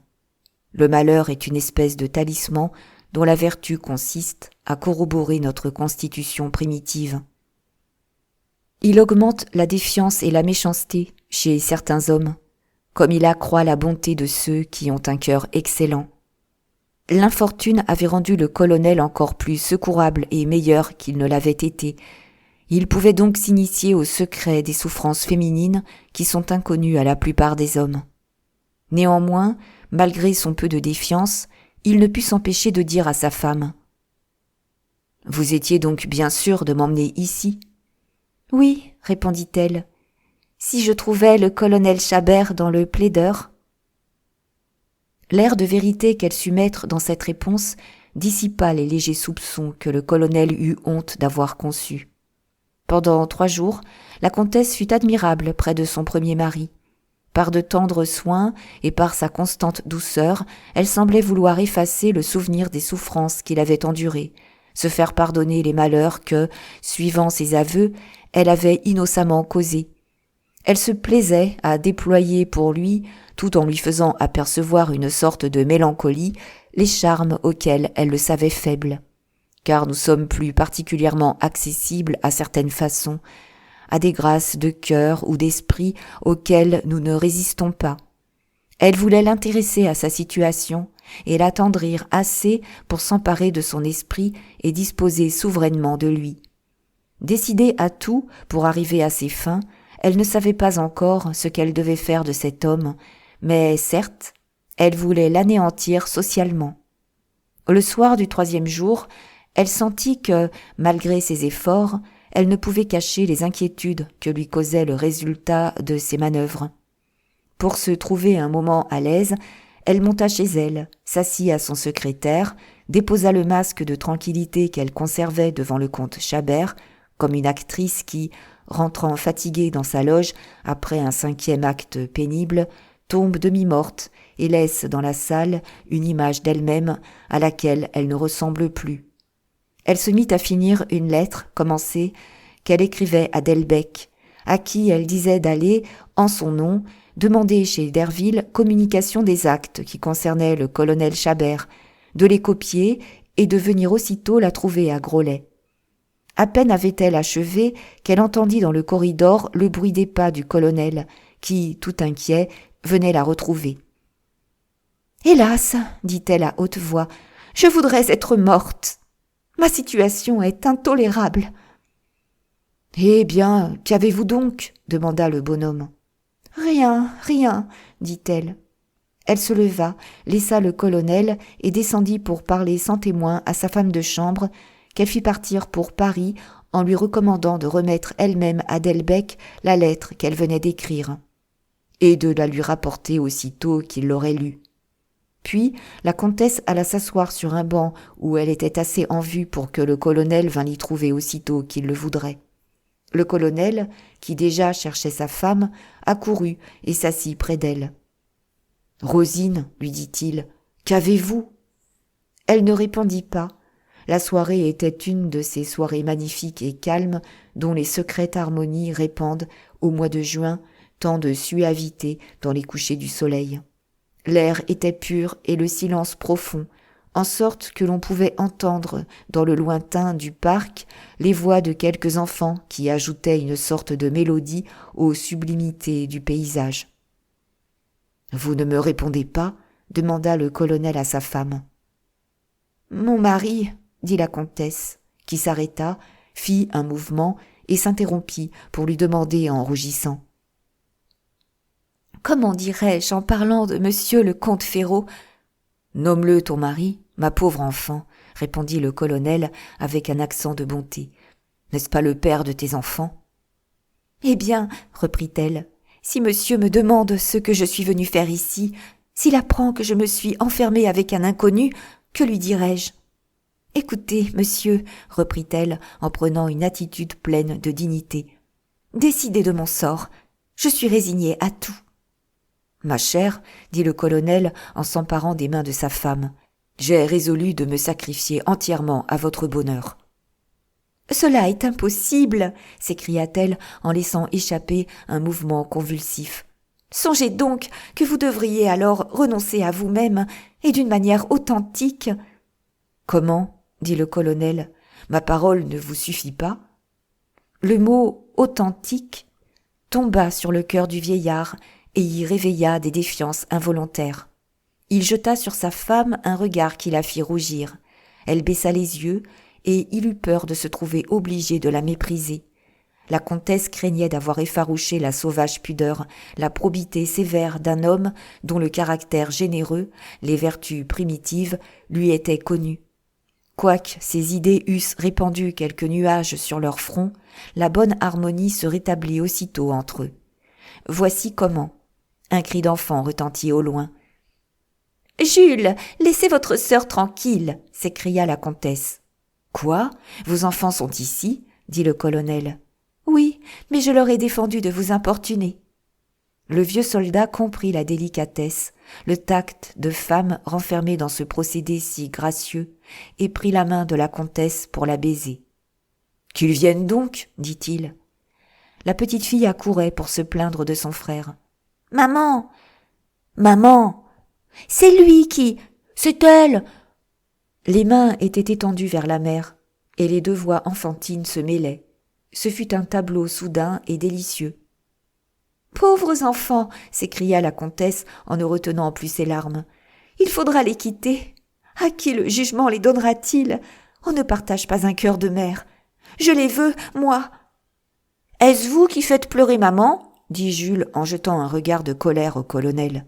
Le malheur est une espèce de talisman dont la vertu consiste à corroborer notre constitution primitive. Il augmente la défiance et la méchanceté chez certains hommes, comme il accroît la bonté de ceux qui ont un cœur excellent. L'infortune avait rendu le colonel encore plus secourable et meilleur qu'il ne l'avait été. Il pouvait donc s'initier au secret des souffrances féminines qui sont inconnues à la plupart des hommes. Néanmoins, malgré son peu de défiance, il ne put s'empêcher de dire à sa femme « Vous étiez donc bien sûre de m'emmener ici ?»« Oui, répondit-elle, si je trouvais le colonel Chabert dans le plaideur. » L'air de vérité qu'elle sut mettre dans cette réponse dissipa les légers soupçons que le colonel eut honte d'avoir conçus. Pendant 3 jours, la comtesse fut admirable près de son premier mari. Par de tendres soins et par sa constante douceur, elle semblait vouloir effacer le souvenir des souffrances qu'il avait endurées, se faire pardonner les malheurs que, suivant ses aveux, elle avait innocemment causés. Elle se plaisait à déployer pour lui, tout en lui faisant apercevoir une sorte de mélancolie, les charmes auxquels elle le savait faible. Car nous sommes plus particulièrement accessibles à certaines façons, à des grâces de cœur ou d'esprit auxquelles nous ne résistons pas. Elle voulait l'intéresser à sa situation et l'attendrir assez pour s'emparer de son esprit et disposer souverainement de lui. Décidée à tout pour arriver à ses fins, elle ne savait pas encore ce qu'elle devait faire de cet homme, mais certes, elle voulait l'anéantir socialement. Le soir du 3e jour, elle sentit que, malgré ses efforts, elle ne pouvait cacher les inquiétudes que lui causait le résultat de ses manœuvres. Pour se trouver un moment à l'aise, elle monta chez elle, s'assit à son secrétaire, déposa le masque de tranquillité qu'elle conservait devant le comte Chabert, comme une actrice qui, rentrant fatiguée dans sa loge après un 5e acte pénible, tombe demi-morte et laisse dans la salle une image d'elle-même à laquelle elle ne ressemble plus. Elle se mit à finir une lettre commencée qu'elle écrivait à Delbecq, à qui elle disait d'aller, en son nom, demander chez Derville communication des actes qui concernaient le colonel Chabert, de les copier et de venir aussitôt la trouver à Groslay. À peine avait-elle achevé qu'elle entendit dans le corridor le bruit des pas du colonel, qui, tout inquiet, venait la retrouver. « Hélas, dit-elle à haute voix, je voudrais être morte. Ma situation est intolérable. »« Eh bien, qu'avez-vous donc ?» demanda le bonhomme. « Rien, rien, dit-elle. » Elle se leva, laissa le colonel et descendit pour parler sans témoin à sa femme de chambre, qu'elle fit partir pour Paris en lui recommandant de remettre elle-même à Delbecq la lettre qu'elle venait d'écrire, et de la lui rapporter aussitôt qu'il l'aurait lue. Puis la comtesse alla s'asseoir sur un banc où elle était assez en vue pour que le colonel vînt l'y trouver aussitôt qu'il le voudrait. Le colonel, qui déjà cherchait sa femme, accourut et s'assit près d'elle. « Rosine, lui dit-il, qu'avez-vous » Elle ne répondit pas. La soirée était une de ces soirées magnifiques et calmes dont les secrètes harmonies répandent, au mois de juin, tant de suavité dans les couchers du soleil. L'air était pur et le silence profond, en sorte que l'on pouvait entendre, dans le lointain du parc, les voix de quelques enfants qui ajoutaient une sorte de mélodie aux sublimités du paysage. « Vous ne me répondez pas ?» demanda le colonel à sa femme. « Mon mari, » dit la comtesse, qui s'arrêta, fit un mouvement et s'interrompit pour lui demander en rougissant. « Comment dirais-je en parlant de monsieur le comte Ferraud ?»« Nomme-le ton mari, ma pauvre enfant, » répondit le colonel avec un accent de bonté. « N'est-ce pas le père de tes enfants ?»« Eh bien, reprit-elle, si monsieur me demande ce que je suis venue faire ici, s'il apprend que je me suis enfermée avec un inconnu, que lui dirai-je ? Écoutez, monsieur, reprit-elle en prenant une attitude pleine de dignité. Décidez de mon sort. Je suis résignée à tout. Ma chère, dit le colonel en s'emparant des mains de sa femme, j'ai résolu de me sacrifier entièrement à votre bonheur. Cela est impossible, s'écria-t-elle en laissant échapper un mouvement convulsif. Songez donc que vous devriez alors renoncer à vous-même et d'une manière authentique. Comment, dit le colonel, ma parole ne vous suffit pas? Le mot authentique tomba sur le cœur du vieillard et y réveilla des défiances involontaires. Il jeta sur sa femme un regard qui la fit rougir. Elle baissa les yeux et il eut peur de se trouver obligé de la mépriser. La comtesse craignait d'avoir effarouché la sauvage pudeur, la probité sévère d'un homme dont le caractère généreux, les vertus primitives, lui étaient connus. Quoique ses idées eussent répandu quelques nuages sur leur front, la bonne harmonie se rétablit aussitôt entre eux. Voici comment. Un cri d'enfant retentit au loin. « Jules, laissez votre sœur tranquille !» s'écria la comtesse. « Quoi ? Vos enfants sont ici ?» dit le colonel. « Oui, mais je leur ai défendu de vous importuner. » Le vieux soldat comprit la délicatesse, le tact de femme renfermé dans ce procédé si gracieux, et prit la main de la comtesse pour la baiser. « Qu'ils viennent donc !» dit-il. La petite fille accourait pour se plaindre de son frère. « Maman ! Maman ! C'est lui qui... C'est elle !» Les mains étaient étendues vers la mère, et les deux voix enfantines se mêlaient. Ce fut un tableau soudain et délicieux. « Pauvres enfants !» s'écria la comtesse en ne retenant plus ses larmes. « Il faudra les quitter. À qui le jugement les donnera-t-il ? On ne partage pas un cœur de mère. Je les veux, moi. Est-ce vous qui faites pleurer maman? Dit Jules en jetant un regard de colère au colonel.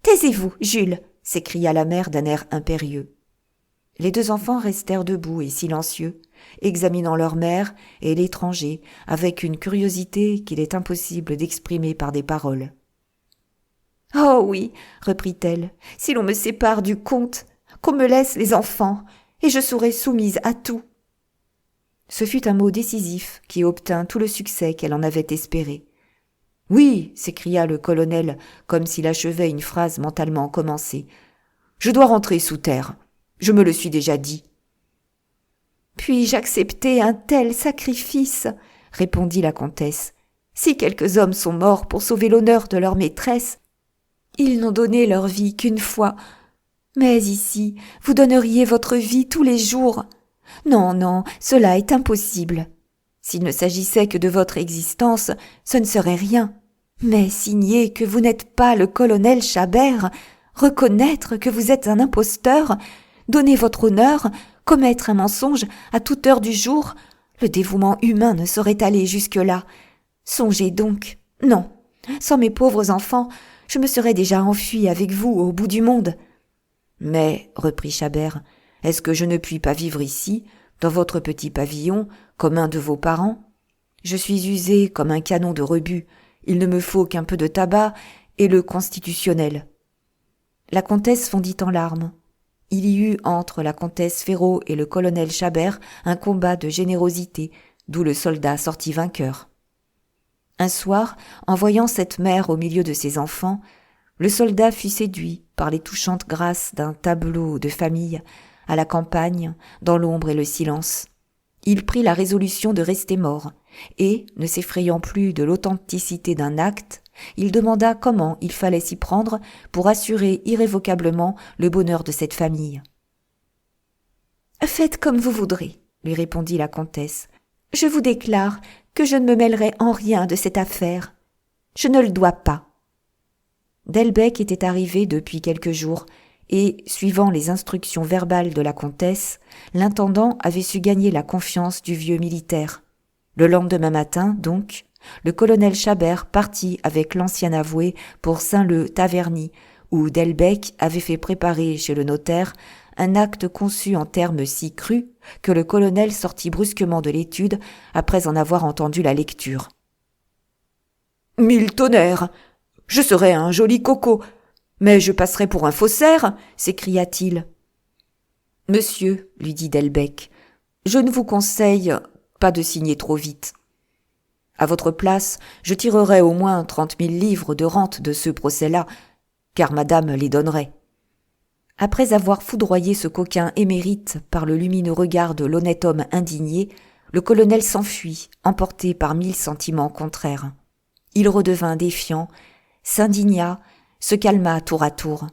Taisez-vous, Jules, s'écria la mère d'un air impérieux. Les deux enfants restèrent debout et silencieux, examinant leur mère et l'étranger avec une curiosité qu'il est impossible d'exprimer par des paroles. « Oh oui, reprit-elle, si l'on me sépare du comte, qu'on me laisse les enfants, et je serai soumise à tout. » Ce fut un mot décisif qui obtint tout le succès qu'elle en avait espéré. « Oui, s'écria le colonel, comme s'il achevait une phrase mentalement commencée. « Je dois rentrer sous terre. Je me le suis déjà dit. »« Puis-je accepter un tel sacrifice ?» répondit la comtesse. « Si quelques hommes sont morts pour sauver l'honneur de leur maîtresse, ils n'ont donné leur vie qu'une fois. Mais ici, vous donneriez votre vie tous les jours. Non, non, cela est impossible. S'il ne s'agissait que de votre existence, ce ne serait rien. Mais signer que vous n'êtes pas le colonel Chabert, reconnaître que vous êtes un imposteur, donner votre honneur, commettre un mensonge à toute heure du jour, le dévouement humain ne saurait aller jusque-là. Songez donc. Non, sans mes pauvres enfants, je me serais déjà enfui avec vous au bout du monde. Mais, reprit Chabert, est-ce que je ne puis pas vivre ici, dans votre petit pavillon, comme un de vos parents? Je suis usé comme un canon de rebut, il ne me faut qu'un peu de tabac et le constitutionnel. La comtesse fondit en larmes. Il y eut entre la comtesse Ferraud et le colonel Chabert un combat de générosité, d'où le soldat sortit vainqueur. Un soir, en voyant cette mère au milieu de ses enfants, le soldat fut séduit par les touchantes grâces d'un tableau de famille, à la campagne, dans l'ombre et le silence. Il prit la résolution de rester mort, et, ne s'effrayant plus de l'authenticité d'un acte, il demanda comment il fallait s'y prendre pour assurer irrévocablement le bonheur de cette famille. « Faites comme vous voudrez, » lui répondit la comtesse. « Je vous déclare que je ne me mêlerai en rien de cette affaire. Je ne le dois pas. » Delbecq était arrivé depuis quelques jours, et, suivant les instructions verbales de la comtesse, l'intendant avait su gagner la confiance du vieux militaire. Le lendemain matin, donc, le colonel Chabert partit avec l'ancien avoué pour Saint-Leu-Taverny, où Delbecq avait fait préparer chez le notaire un acte conçu en termes si crus que le colonel sortit brusquement de l'étude après en avoir entendu la lecture. « Mille tonnerres! Je serais un joli coco, mais je passerai pour un faussaire !» s'écria-t-il. « Monsieur, lui dit Delbecq, je ne vous conseille pas de signer trop vite. À votre place, je tirerais au moins 30 000 livres de rente de ce procès-là, car madame les donnerait. » Après avoir foudroyé ce coquin émérite par le lumineux regard de l'honnête homme indigné, le colonel s'enfuit, emporté par 1000 sentiments contraires. Il redevint défiant, s'indigna, se calma tour à tour.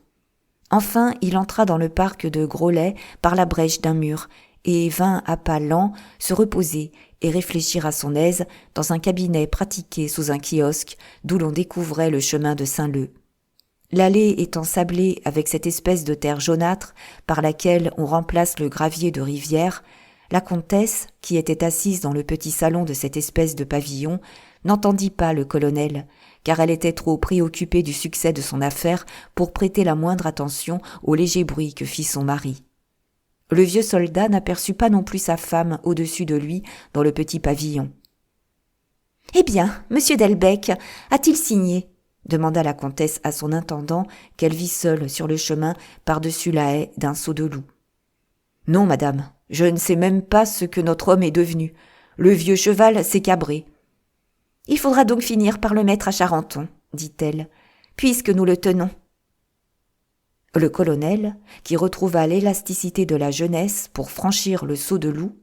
Enfin, il entra dans le parc de Groslay par la brèche d'un mur et vint à pas lents se reposer et réfléchir à son aise dans un cabinet pratiqué sous un kiosque d'où l'on découvrait le chemin de Saint-Leu. L'allée étant sablée avec cette espèce de terre jaunâtre par laquelle on remplace le gravier de rivière, la comtesse, qui était assise dans le petit salon de cette espèce de pavillon, n'entendit pas le colonel, car elle était trop préoccupée du succès de son affaire pour prêter la moindre attention au léger bruit que fit son mari. Le vieux soldat n'aperçut pas non plus sa femme au-dessus de lui dans le petit pavillon. « Eh bien, monsieur Delbecq, a-t-il signé ?» demanda la comtesse à son intendant qu'elle vit seule sur le chemin par-dessus la haie d'un saut de loup. « Non, madame, je ne sais même pas ce que notre homme est devenu. Le vieux cheval s'est cabré. »« Il faudra donc finir par le mettre à Charenton, » dit-elle, « puisque nous le tenons. » Le colonel, qui retrouva l'élasticité de la jeunesse pour franchir le saut de loup,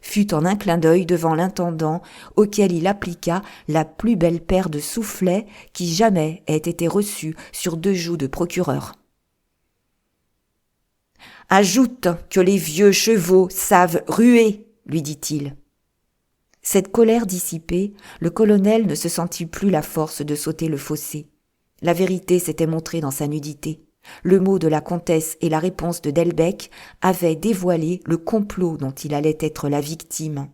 fut en un clin d'œil devant l'intendant auquel il appliqua la plus belle paire de soufflets qui jamais ait été reçue sur 2 joues de procureur. « Ajoute que les vieux chevaux savent ruer, » lui dit-il. Cette colère dissipée, le colonel ne se sentit plus la force de sauter le fossé. La vérité s'était montrée dans sa nudité. Le mot de la comtesse et la réponse de Delbecq avaient dévoilé le complot dont il allait être la victime.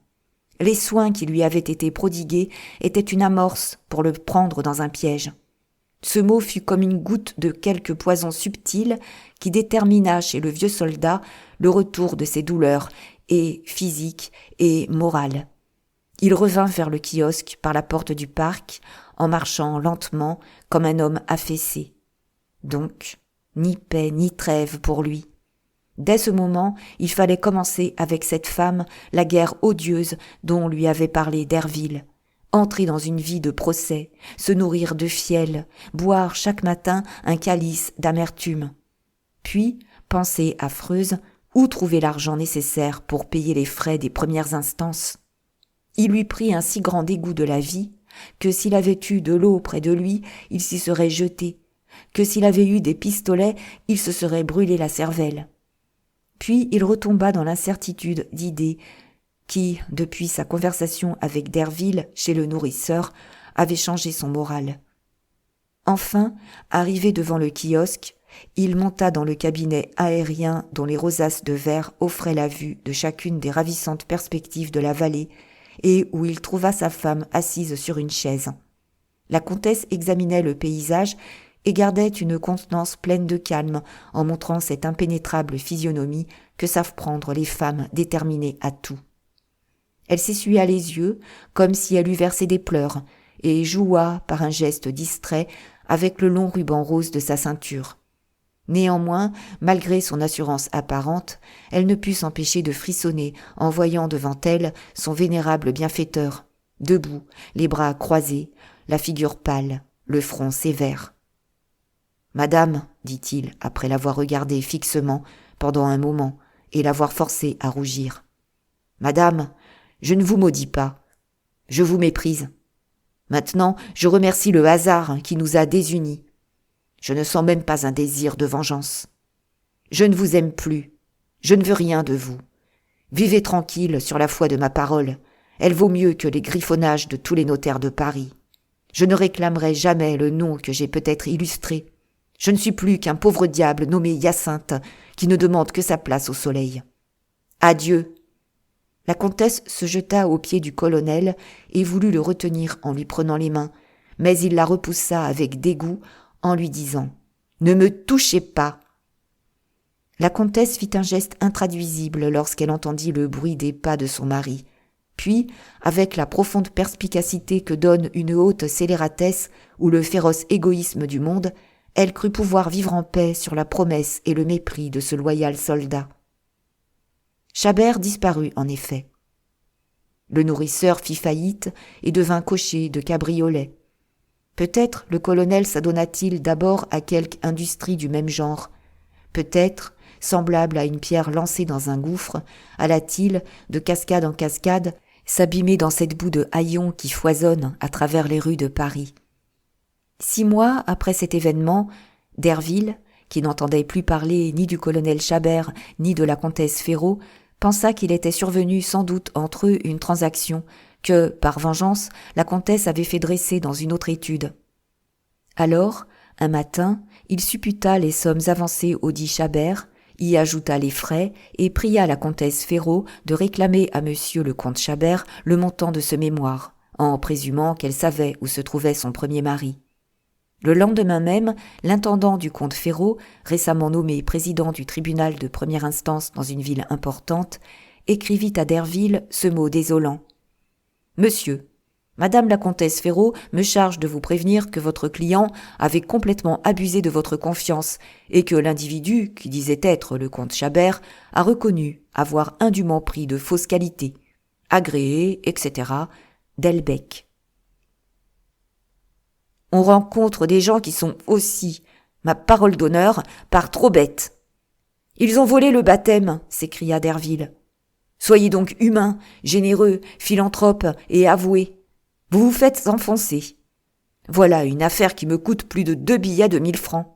Les soins qui lui avaient été prodigués étaient une amorce pour le prendre dans un piège. Ce mot fut comme une goutte de quelque poison subtil qui détermina chez le vieux soldat le retour de ses douleurs, et physiques et morales. Il revint vers le kiosque par la porte du parc, en marchant lentement comme un homme affaissé. Donc, ni paix ni trêve pour lui. Dès ce moment, il fallait commencer avec cette femme la guerre odieuse dont lui avait parlé Derville. Entrer dans une vie de procès, se nourrir de fiel, boire chaque matin un calice d'amertume. Puis, pensée affreuse, où trouver l'argent nécessaire pour payer les frais des premières instances? Il lui prit un si grand dégoût de la vie que s'il avait eu de l'eau près de lui, il s'y serait jeté, que s'il avait eu des pistolets, il se serait brûlé la cervelle. Puis il retomba dans l'incertitude d'idées qui, depuis sa conversation avec Derville chez le nourrisseur, avait changé son moral. Enfin, arrivé devant le kiosque, il monta dans le cabinet aérien dont les rosaces de verre offraient la vue de chacune des ravissantes perspectives de la vallée et où il trouva sa femme assise sur une chaise. La comtesse examinait le paysage et gardait une contenance pleine de calme en montrant cette impénétrable physionomie que savent prendre les femmes déterminées à tout. Elle s'essuya les yeux comme si elle eût versé des pleurs et joua par un geste distrait avec le long ruban rose de sa ceinture. Néanmoins, malgré son assurance apparente, elle ne put s'empêcher de frissonner en voyant devant elle son vénérable bienfaiteur, debout, les bras croisés, la figure pâle, le front sévère. « Madame, dit-il, après l'avoir regardée fixement pendant un moment et l'avoir forcée à rougir. « Madame, je ne vous maudis pas. Je vous méprise. Maintenant, je remercie le hasard qui nous a désunis. Je ne sens même pas un désir de vengeance. Je ne vous aime plus. Je ne veux rien de vous. Vivez tranquille sur la foi de ma parole. Elle vaut mieux que les griffonnages de tous les notaires de Paris. Je ne réclamerai jamais le nom que j'ai peut-être illustré. Je ne suis plus qu'un pauvre diable nommé Hyacinthe qui ne demande que sa place au soleil. Adieu. » La comtesse se jeta aux pieds du colonel et voulut le retenir en lui prenant les mains, mais il la repoussa avec dégoût en lui disant « Ne me touchez pas !» La comtesse fit un geste intraduisible lorsqu'elle entendit le bruit des pas de son mari. Puis, avec la profonde perspicacité que donne une haute scélératesse ou le féroce égoïsme du monde, elle crut pouvoir vivre en paix sur la promesse et le mépris de ce loyal soldat. Chabert disparut en effet. Le nourrisseur fit faillite et devint cocher de cabriolet. Peut-être le colonel s'adonna-t-il d'abord à quelque industrie du même genre. Peut-être, semblable à une pierre lancée dans un gouffre, alla-t-il, de cascade en cascade, s'abîmer dans cette boue de haillons qui foisonne à travers les rues de Paris. 6 mois après cet événement, Derville, qui n'entendait plus parler ni du colonel Chabert ni de la comtesse Ferraud, pensa qu'il était survenu sans doute entre eux une transaction que, par vengeance, la comtesse avait fait dresser dans une autre étude. Alors, un matin, il supputa les sommes avancées au dit Chabert, y ajouta les frais et pria la comtesse Ferraud de réclamer à monsieur le comte Chabert le montant de ce mémoire, en présumant qu'elle savait où se trouvait son premier mari. Le lendemain même, l'intendant du comte Ferraud, récemment nommé président du tribunal de première instance dans une ville importante, écrivit à Derville ce mot désolant. « Monsieur, Madame la comtesse Ferraud me charge de vous prévenir que votre client avait complètement abusé de votre confiance et que l'individu, qui disait être le comte Chabert, a reconnu avoir indûment pris de fausses qualités, agréé, etc., Delbecq. On rencontre des gens qui sont aussi, ma parole d'honneur, par trop bêtes. Ils ont volé le baptême, s'écria Derville. Soyez donc humain, généreux, philanthrope et avoué. Vous vous faites enfoncer. Voilà une affaire qui me coûte plus de 2 billets de 1000 francs.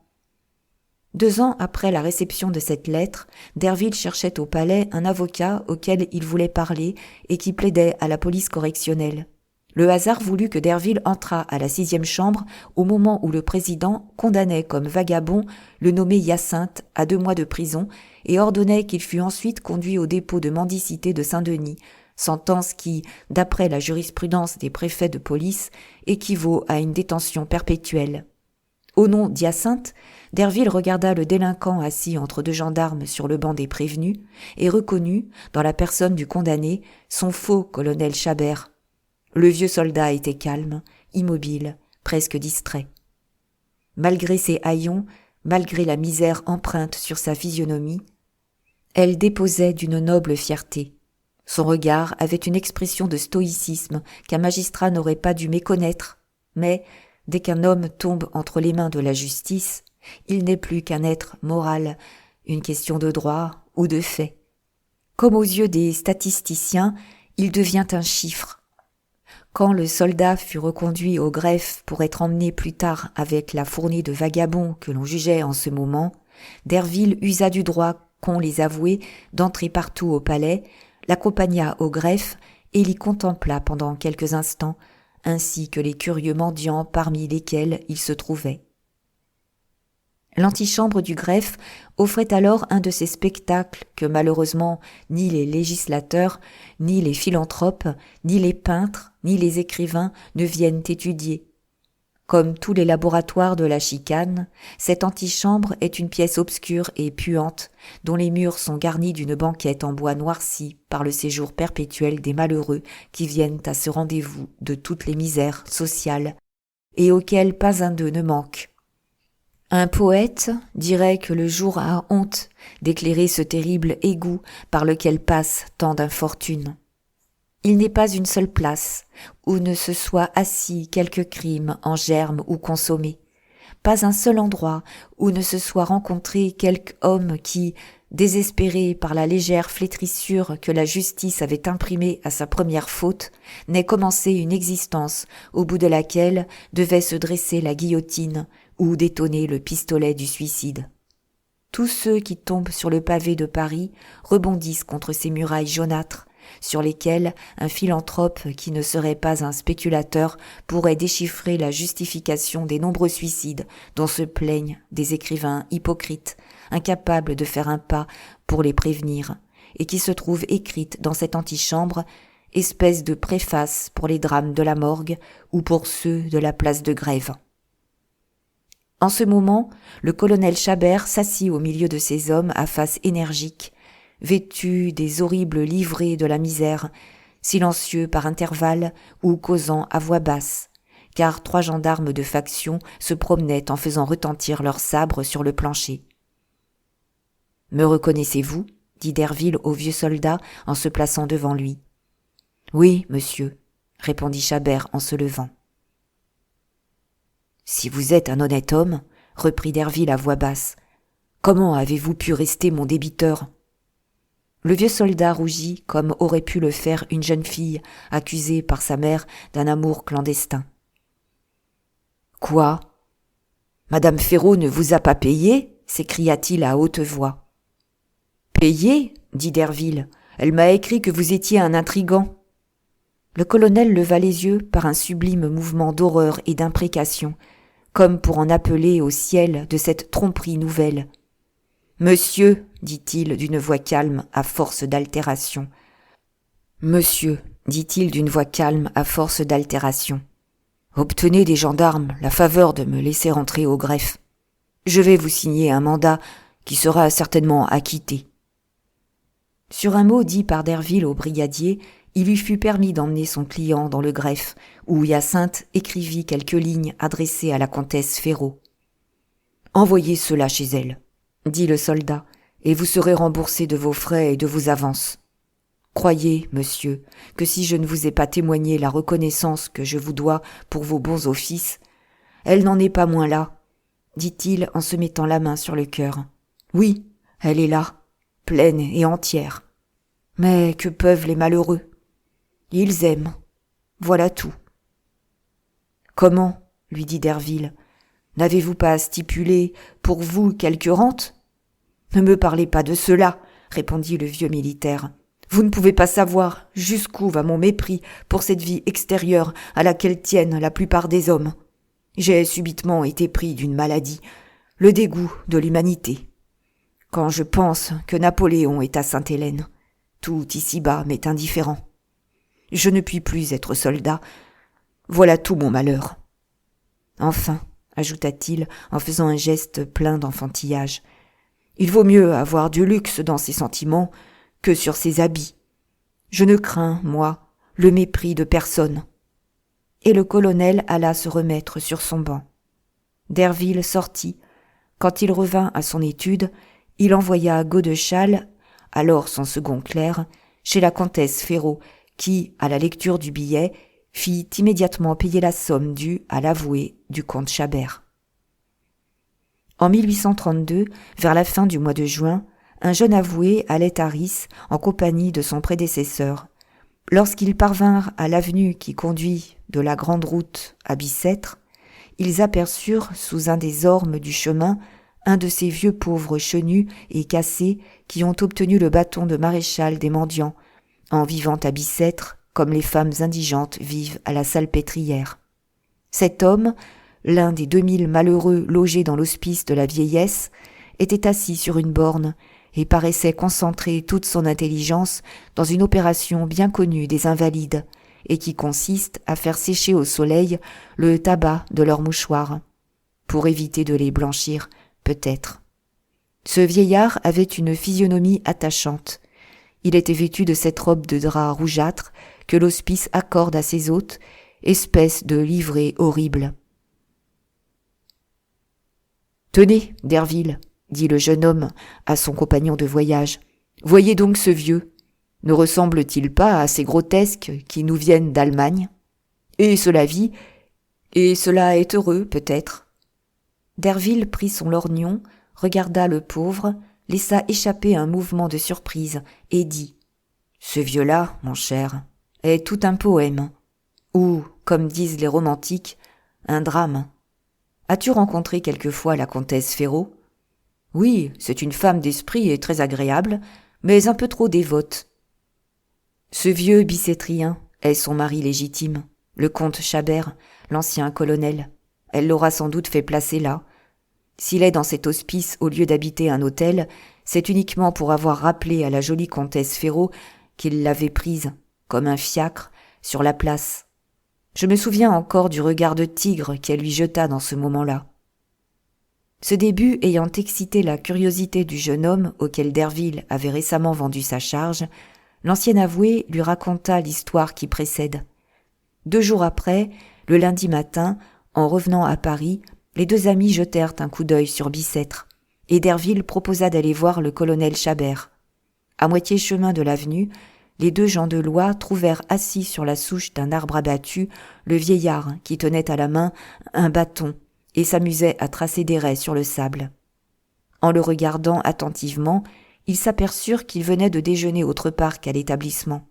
2 ans après la réception de cette lettre, Derville cherchait au palais un avocat auquel il voulait parler et qui plaidait à la police correctionnelle. Le hasard voulut que Derville entrât à la 6e chambre au moment où le président condamnait comme vagabond le nommé Hyacinthe à 2 mois de prison et ordonnait qu'il fût ensuite conduit au dépôt de mendicité de Saint-Denis, sentence qui, d'après la jurisprudence des préfets de police, équivaut à une détention perpétuelle. Au nom d'Hyacinthe, Derville regarda le délinquant assis entre 2 gendarmes sur le banc des prévenus et reconnut, dans la personne du condamné, son faux colonel Chabert. Le vieux soldat était calme, immobile, presque distrait. Malgré ses haillons, malgré la misère empreinte sur sa physionomie, elle déposait d'une noble fierté. Son regard avait une expression de stoïcisme qu'un magistrat n'aurait pas dû méconnaître, mais, dès qu'un homme tombe entre les mains de la justice, il n'est plus qu'un être moral, une question de droit ou de fait. Comme aux yeux des statisticiens, il devient un chiffre. Quand le soldat fut reconduit au greffe pour être emmené plus tard avec la fournée de vagabonds que l'on jugeait en ce moment, Derville usa du droit qu'ont les avoués d'entrer partout au palais, l'accompagna au greffe et l'y contempla pendant quelques instants, ainsi que les curieux mendiants parmi lesquels il se trouvait. L'antichambre du greffe offrait alors un de ces spectacles que malheureusement ni les législateurs, ni les philanthropes, ni les peintres, ni les écrivains ne viennent étudier. Comme tous les laboratoires de la chicane, cette antichambre est une pièce obscure et puante, dont les murs sont garnis d'une banquette en bois noirci par le séjour perpétuel des malheureux qui viennent à ce rendez-vous de toutes les misères sociales, et auquel pas un d'eux ne manque. Un poète dirait que le jour a honte d'éclairer ce terrible égout par lequel passe tant d'infortunes. Il n'est pas une seule place où ne se soit assis quelque crime en germe ou consommé, pas un seul endroit où ne se soit rencontré quelque homme qui, désespéré par la légère flétrissure que la justice avait imprimée à sa première faute, n'ait commencé une existence au bout de laquelle devait se dresser la guillotine ou détonner le pistolet du suicide. Tous ceux qui tombent sur le pavé de Paris rebondissent contre ces murailles jaunâtres, sur lesquelles un philanthrope qui ne serait pas un spéculateur pourrait déchiffrer la justification des nombreux suicides dont se plaignent des écrivains hypocrites, incapables de faire un pas pour les prévenir, et qui se trouvent écrites dans cette antichambre, espèce de préface pour les drames de la morgue ou pour ceux de la place de Grève. En ce moment, le colonel Chabert s'assit au milieu de ces hommes à face énergique, vêtus des horribles livrées de la misère, silencieux par intervalles ou causant à voix basse, car 3 gendarmes de faction se promenaient en faisant retentir leurs sabres sur le plancher. « Me reconnaissez-vous » dit Derville au vieux soldat en se plaçant devant lui. « Oui, monsieur » répondit Chabert en se levant. « Si vous êtes un honnête homme, reprit Derville à voix basse, comment avez-vous pu rester mon débiteur ?» Le vieux soldat rougit comme aurait pu le faire une jeune fille accusée par sa mère d'un amour clandestin. « Quoi ? Madame Ferraud ne vous a pas payé ?» s'écria-t-il à haute voix. « Payé ?» dit Derville. « Elle m'a écrit que vous étiez un intrigant. » Le colonel leva les yeux par un sublime mouvement d'horreur et d'imprécation, comme pour en appeler au ciel de cette tromperie nouvelle. « Monsieur, dit-il d'une voix calme à force d'altération. Monsieur, dit-il d'une voix calme à force d'altération. Obtenez des gendarmes la faveur de me laisser entrer au greffe. Je vais vous signer un mandat qui sera certainement acquitté. Sur un mot dit par Derville au brigadier, il lui fut permis d'emmener son client dans le greffe, où Hyacinthe écrivit quelques lignes adressées à la comtesse Ferraud. « Envoyez cela chez elle, » dit le soldat, « et vous serez remboursé de vos frais et de vos avances. Croyez, monsieur, que si je ne vous ai pas témoigné la reconnaissance que je vous dois pour vos bons offices, elle n'en est pas moins là, » dit-il en se mettant la main sur le cœur. « Oui, elle est là, pleine et entière. Mais que peuvent les malheureux ? Ils aiment. Voilà tout. »« Comment ?» lui dit Derville. « N'avez-vous pas stipulé pour vous quelque rente ? » « Ne me parlez pas de cela, répondit le vieux militaire. Vous ne pouvez pas savoir jusqu'où va mon mépris pour cette vie extérieure à laquelle tiennent la plupart des hommes. J'ai subitement été pris d'une maladie, le dégoût de l'humanité. Quand je pense que Napoléon est à Sainte-Hélène, tout ici-bas m'est indifférent. Je ne puis plus être soldat. Voilà tout mon malheur. Enfin, ajouta-t-il en faisant un geste plein d'enfantillage, il vaut mieux avoir du luxe dans ses sentiments que sur ses habits. Je ne crains, moi, le mépris de personne. Et le colonel alla se remettre sur son banc. Derville sortit. Quand il revint à son étude, il envoya Godeschal, alors son second clerc, chez la comtesse Ferraud, qui, à la lecture du billet, fit immédiatement payer la somme due à l'avoué du comte Chabert. En 1832, vers la fin du mois de juin, un jeune avoué allait à Ris en compagnie de son prédécesseur. Lorsqu'ils parvinrent à l'avenue qui conduit de la grande route à Bicêtre, ils aperçurent sous un des ormes du chemin un de ces vieux pauvres chenus et cassés qui ont obtenu le bâton de maréchal des mendiants, en vivant à Bicêtre comme les femmes indigentes vivent à la Salpêtrière. Cet homme, l'un des 2000 malheureux logés dans l'hospice de la vieillesse, était assis sur une borne et paraissait concentrer toute son intelligence dans une opération bien connue des invalides et qui consiste à faire sécher au soleil le tabac de leurs mouchoirs, pour éviter de les blanchir, peut-être. Ce vieillard avait une physionomie attachante. Il était vêtu de cette robe de drap rougeâtre que l'hospice accorde à ses hôtes, espèce de livrée horrible. « Tenez, Derville, dit le jeune homme à son compagnon de voyage, voyez donc ce vieux. Ne ressemble-t-il pas à ces grotesques qui nous viennent d'Allemagne ? Et cela vit, et cela est heureux, peut-être. » Derville prit son lorgnon, regarda le pauvre, laissa échapper un mouvement de surprise et dit « Ce vieux-là, mon cher, est tout un poème, ou, comme disent les romantiques, un drame. As-tu rencontré quelquefois la comtesse Ferraud ? Oui, c'est une femme d'esprit et très agréable, mais un peu trop dévote. Ce vieux bicétrien est son mari légitime, le comte Chabert, l'ancien colonel. Elle l'aura sans doute fait placer là. S'il est dans cet hospice au lieu d'habiter un hôtel, c'est uniquement pour avoir rappelé à la jolie comtesse Ferraud qu'il l'avait prise, comme un fiacre, sur la place. Je me souviens encore du regard de tigre qu'elle lui jeta dans ce moment-là. Ce début ayant excité la curiosité du jeune homme auquel Derville avait récemment vendu sa charge, l'ancien avoué lui raconta l'histoire qui précède. 2 jours après, le lundi matin, en revenant à Paris, les 2 amis jetèrent un coup d'œil sur Bicêtre, et Derville proposa d'aller voir le colonel Chabert. À moitié chemin de l'avenue, les 2 gens de loi trouvèrent assis sur la souche d'un arbre abattu le vieillard qui tenait à la main un bâton et s'amusait à tracer des raies sur le sable. En le regardant attentivement, ils s'aperçurent qu'il venait de déjeuner autre part qu'à l'établissement.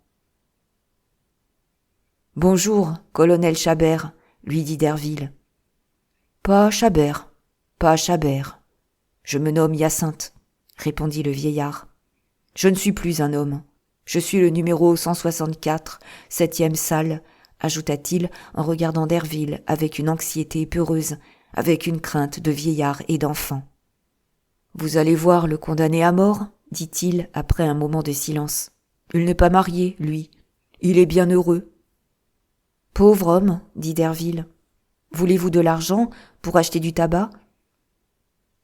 « Bonjour, colonel Chabert, » lui dit Derville. « Pas Chabert, pas Chabert. Je me nomme Hyacinthe, » répondit le vieillard. « Je ne suis plus un homme. Je suis le numéro 164, 7e salle, » ajouta-t-il en regardant Derville avec une anxiété peureuse, avec une crainte de vieillard et d'enfant. « Vous allez voir le condamné à mort ?» dit-il après un moment de silence. « Il n'est pas marié, lui. Il est bien heureux. »« Pauvre homme, » dit Derville. « Voulez-vous de l'argent pour acheter du tabac ?»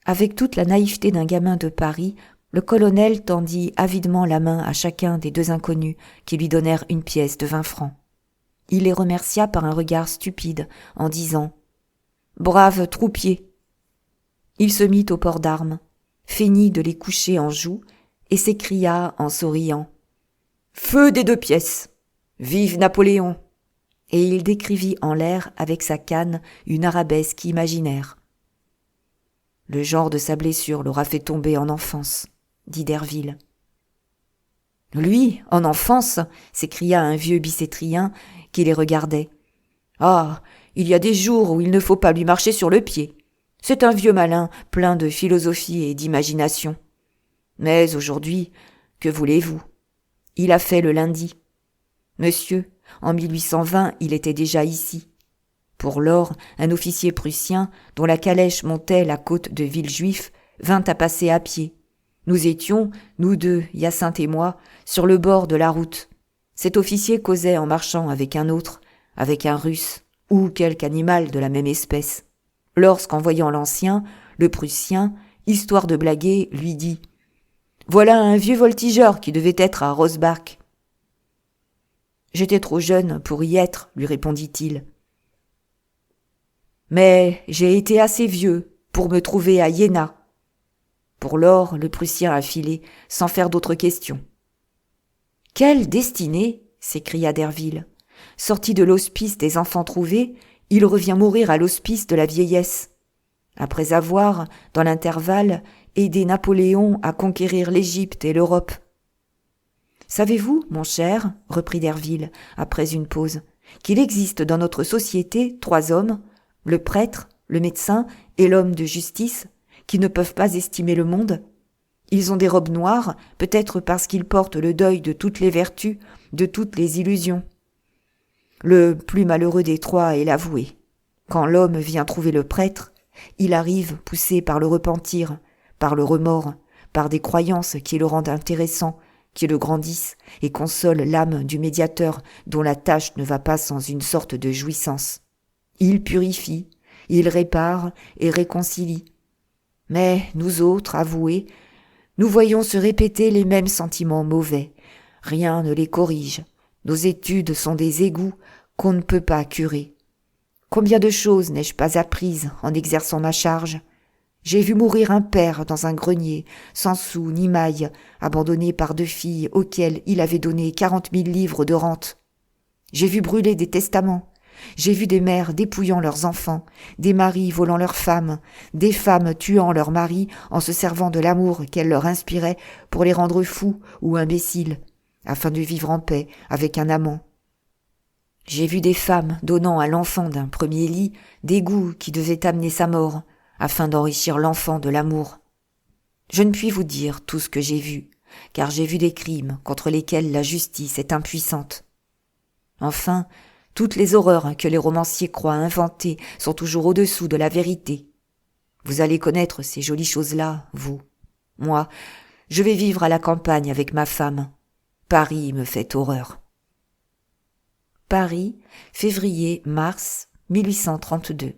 Avec toute la naïveté d'un gamin de Paris, le colonel tendit avidement la main à chacun des 2 inconnus qui lui donnèrent une pièce de 20 francs. Il les remercia par un regard stupide en disant « Brave troupier !» Il se mit au port d'armes, feignit de les coucher en joue et s'écria en souriant « Feu des 2 pièces ! Vive Napoléon !» Et il décrivit en l'air avec sa canne une arabesque imaginaire. « Le genre de sa blessure l'aura fait tomber en enfance, » dit Derville. « Lui, en enfance !» s'écria un vieux bicétrien qui les regardait. « Ah, il y a des jours où il ne faut pas lui marcher sur le pied. C'est un vieux malin plein de philosophie et d'imagination. Mais aujourd'hui, que voulez-vous ? Il a fait le lundi. Monsieur, en 1820, il était déjà ici. Pour lors, un officier prussien, dont la calèche montait la côte de Villejuif, vint à passer à pied. Nous étions, nous deux, Hyacinthe et moi, sur le bord de la route. Cet officier causait en marchant avec un autre, avec un Russe, ou quelque animal de la même espèce. Lorsqu'en voyant l'ancien, le Prussien, histoire de blaguer, lui dit « Voilà un vieux voltigeur qui devait être à Rosbach. » J'étais trop jeune pour y être, lui répondit-il. Mais j'ai été assez vieux pour me trouver à Iéna. Pour lors, le Prussien a filé, sans faire d'autres questions. Quelle destinée! S'écria Derville. Sorti de l'hospice des enfants trouvés, il revient mourir à l'hospice de la vieillesse. Après avoir, dans l'intervalle, aidé Napoléon à conquérir l'Égypte et l'Europe. Savez-vous, mon cher, reprit Derville, après une pause, qu'il existe dans notre société 3 hommes, le prêtre, le médecin et l'homme de justice, qui ne peuvent pas estimer le monde? Ils ont des robes noires, peut-être parce qu'ils portent le deuil de toutes les vertus, de toutes les illusions. Le plus malheureux des 3 est l'avoué. Quand l'homme vient trouver le prêtre, il arrive poussé par le repentir, par le remords, par des croyances qui le rendent intéressant, qui le grandissent et consolent l'âme du médiateur dont la tâche ne va pas sans une sorte de jouissance. Il purifie, il répare et réconcilie. Mais nous autres, avoués, nous voyons se répéter les mêmes sentiments mauvais. Rien ne les corrige. Nos études sont des égouts qu'on ne peut pas curer. Combien de choses n'ai-je pas apprises en exerçant ma charge? J'ai vu mourir un père dans un grenier, sans sou ni maille, abandonné par 2 filles auxquelles il avait donné 40 000 livres de rente. J'ai vu brûler des testaments. J'ai vu des mères dépouillant leurs enfants, des maris volant leurs femmes, des femmes tuant leurs maris en se servant de l'amour qu'elles leur inspiraient pour les rendre fous ou imbéciles, afin de vivre en paix avec un amant. J'ai vu des femmes donnant à l'enfant d'un premier lit des goûts qui devaient amener sa mort, afin d'enrichir l'enfant de l'amour. Je ne puis vous dire tout ce que j'ai vu, car j'ai vu des crimes contre lesquels la justice est impuissante. Enfin, toutes les horreurs que les romanciers croient inventer sont toujours au-dessous de la vérité. Vous allez connaître ces jolies choses-là, vous. Moi, je vais vivre à la campagne avec ma femme. Paris me fait horreur. Paris, février-mars 1832.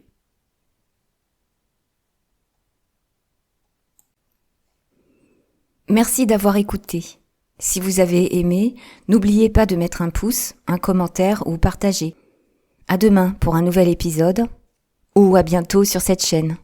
Merci d'avoir écouté. Si vous avez aimé, n'oubliez pas de mettre un pouce, un commentaire ou partager. À demain pour un nouvel épisode, ou à bientôt sur cette chaîne.